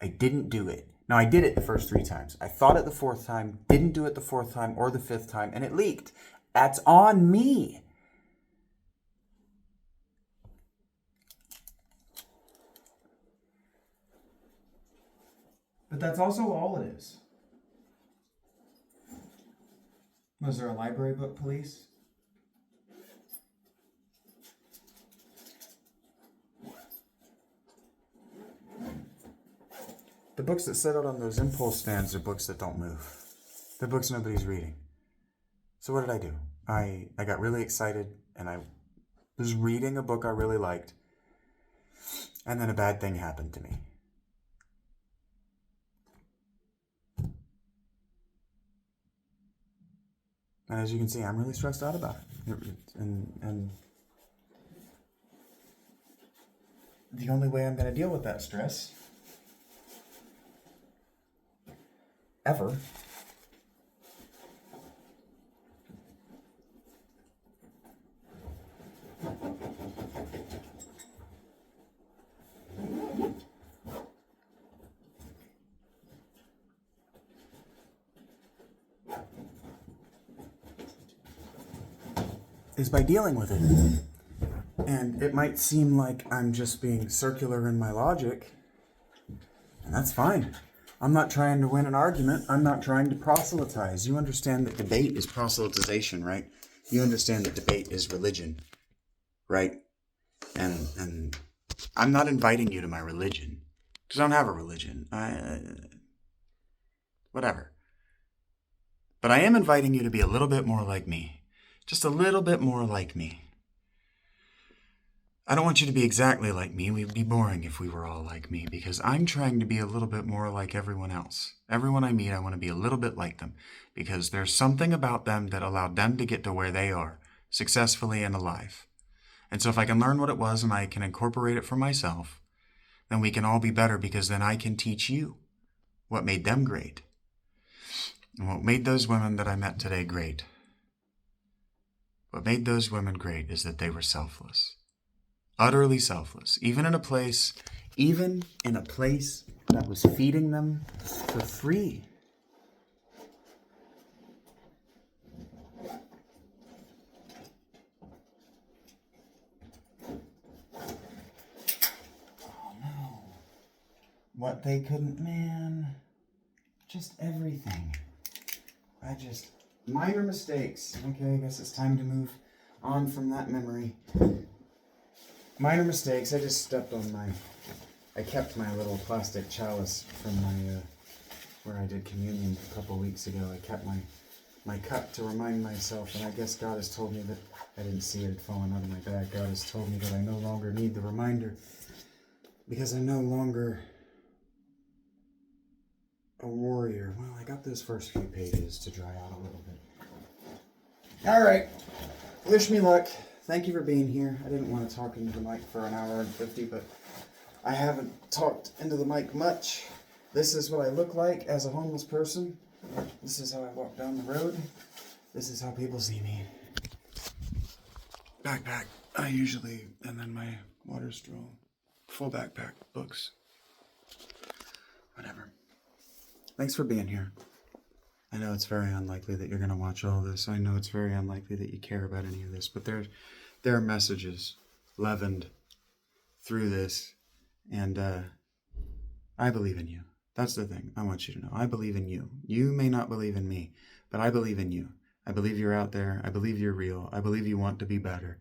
I didn't do it. Now, I did it the first 3 times. I thought it the 4th time, didn't do it the 4th time or the 5th time, and it leaked. That's on me. But that's also all it is. Was there a library book police? The books that sit out on those impulse stands are books that don't move. They're books nobody's reading. So what did I do? I got really excited and I was reading a book I really liked. And then a bad thing happened to me. And as you can see, I'm really stressed out about it. And the only way I'm going to deal with that stress ever is by dealing with it. And it might seem like I'm just being circular in my logic, and that's fine. I'm not trying to win an argument. I'm not trying to proselytize. You understand that debate is proselytization, right? You understand that debate is religion, right? And I'm not inviting you to my religion, because I don't have a religion. Whatever. But I am inviting you to be a little bit more like me. Just a little bit more like me. I don't want you to be exactly like me. We'd be boring if we were all like me, because I'm trying to be a little bit more like everyone else. Everyone I meet, I want to be a little bit like them, because there's something about them that allowed them to get to where they are, successfully and alive. And so if I can learn what it was and I can incorporate it for myself, then we can all be better, because then I can teach you what made them great. And what made those women that I met today great. What made those women great is that they were selfless. Utterly selfless. Even in a place that was feeding them for free. Oh no. What they couldn't, man. Just everything. Minor mistakes. Okay, I guess it's time to move on from that memory. Minor mistakes. I just stepped on I kept my little plastic chalice from where I did communion a couple weeks ago. I kept my cup to remind myself, and I guess God has told me that, I didn't see it had fallen out of my bag. God has told me that I no longer need the reminder, because I'm no longer a warrior. Well, I got those first few pages to dry out a little bit. All right. Wish me luck. Thank you for being here. I didn't want to talk into the mic for an hour and 50, but I haven't talked into the mic much. This is what I look like as a homeless person. This is how I walk down the road. This is how people see me. Backpack. And then my water straw. Full backpack. Books. Whatever. Thanks for being here. I know it's very unlikely that you're going to watch all this. I know it's very unlikely that you care about any of this, but there are messages leavened through this, and I believe in you. That's the thing I want you to know. I believe in you. You may not believe in me, but I believe in you. I believe you're out there. I believe you're real. I believe you want to be better.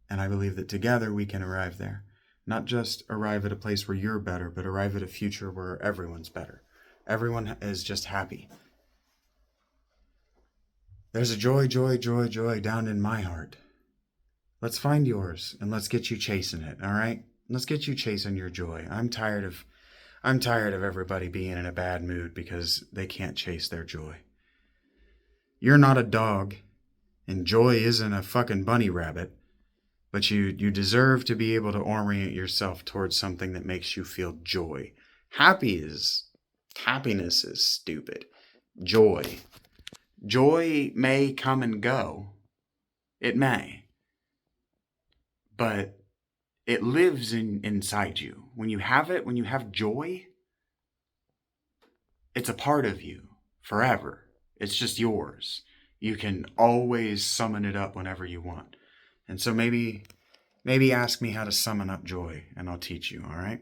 And I believe that together we can arrive there. Not just arrive at a place where you're better, but arrive at a future where everyone's better. Everyone is just happy. There's a joy down in my heart. Let's find yours, and let's get you chasing it, all right? Let's get you chasing your joy. I'm tired of everybody being in a bad mood because they can't chase their joy. You're not a dog, and joy isn't a fucking bunny rabbit, but you deserve to be able to orient yourself towards something that makes you feel joy. Happiness is stupid. Joy may come and go. It may. But it lives inside you. When you have joy, it's a part of you forever. It's just yours. You can always summon it up whenever you want. And so maybe ask me how to summon up joy, and I'll teach you, all right?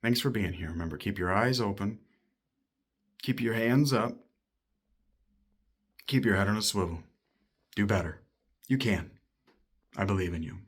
Thanks for being here. Remember, keep your eyes open. Keep your hands up. Keep your head on a swivel. Do better. You can. I believe in you.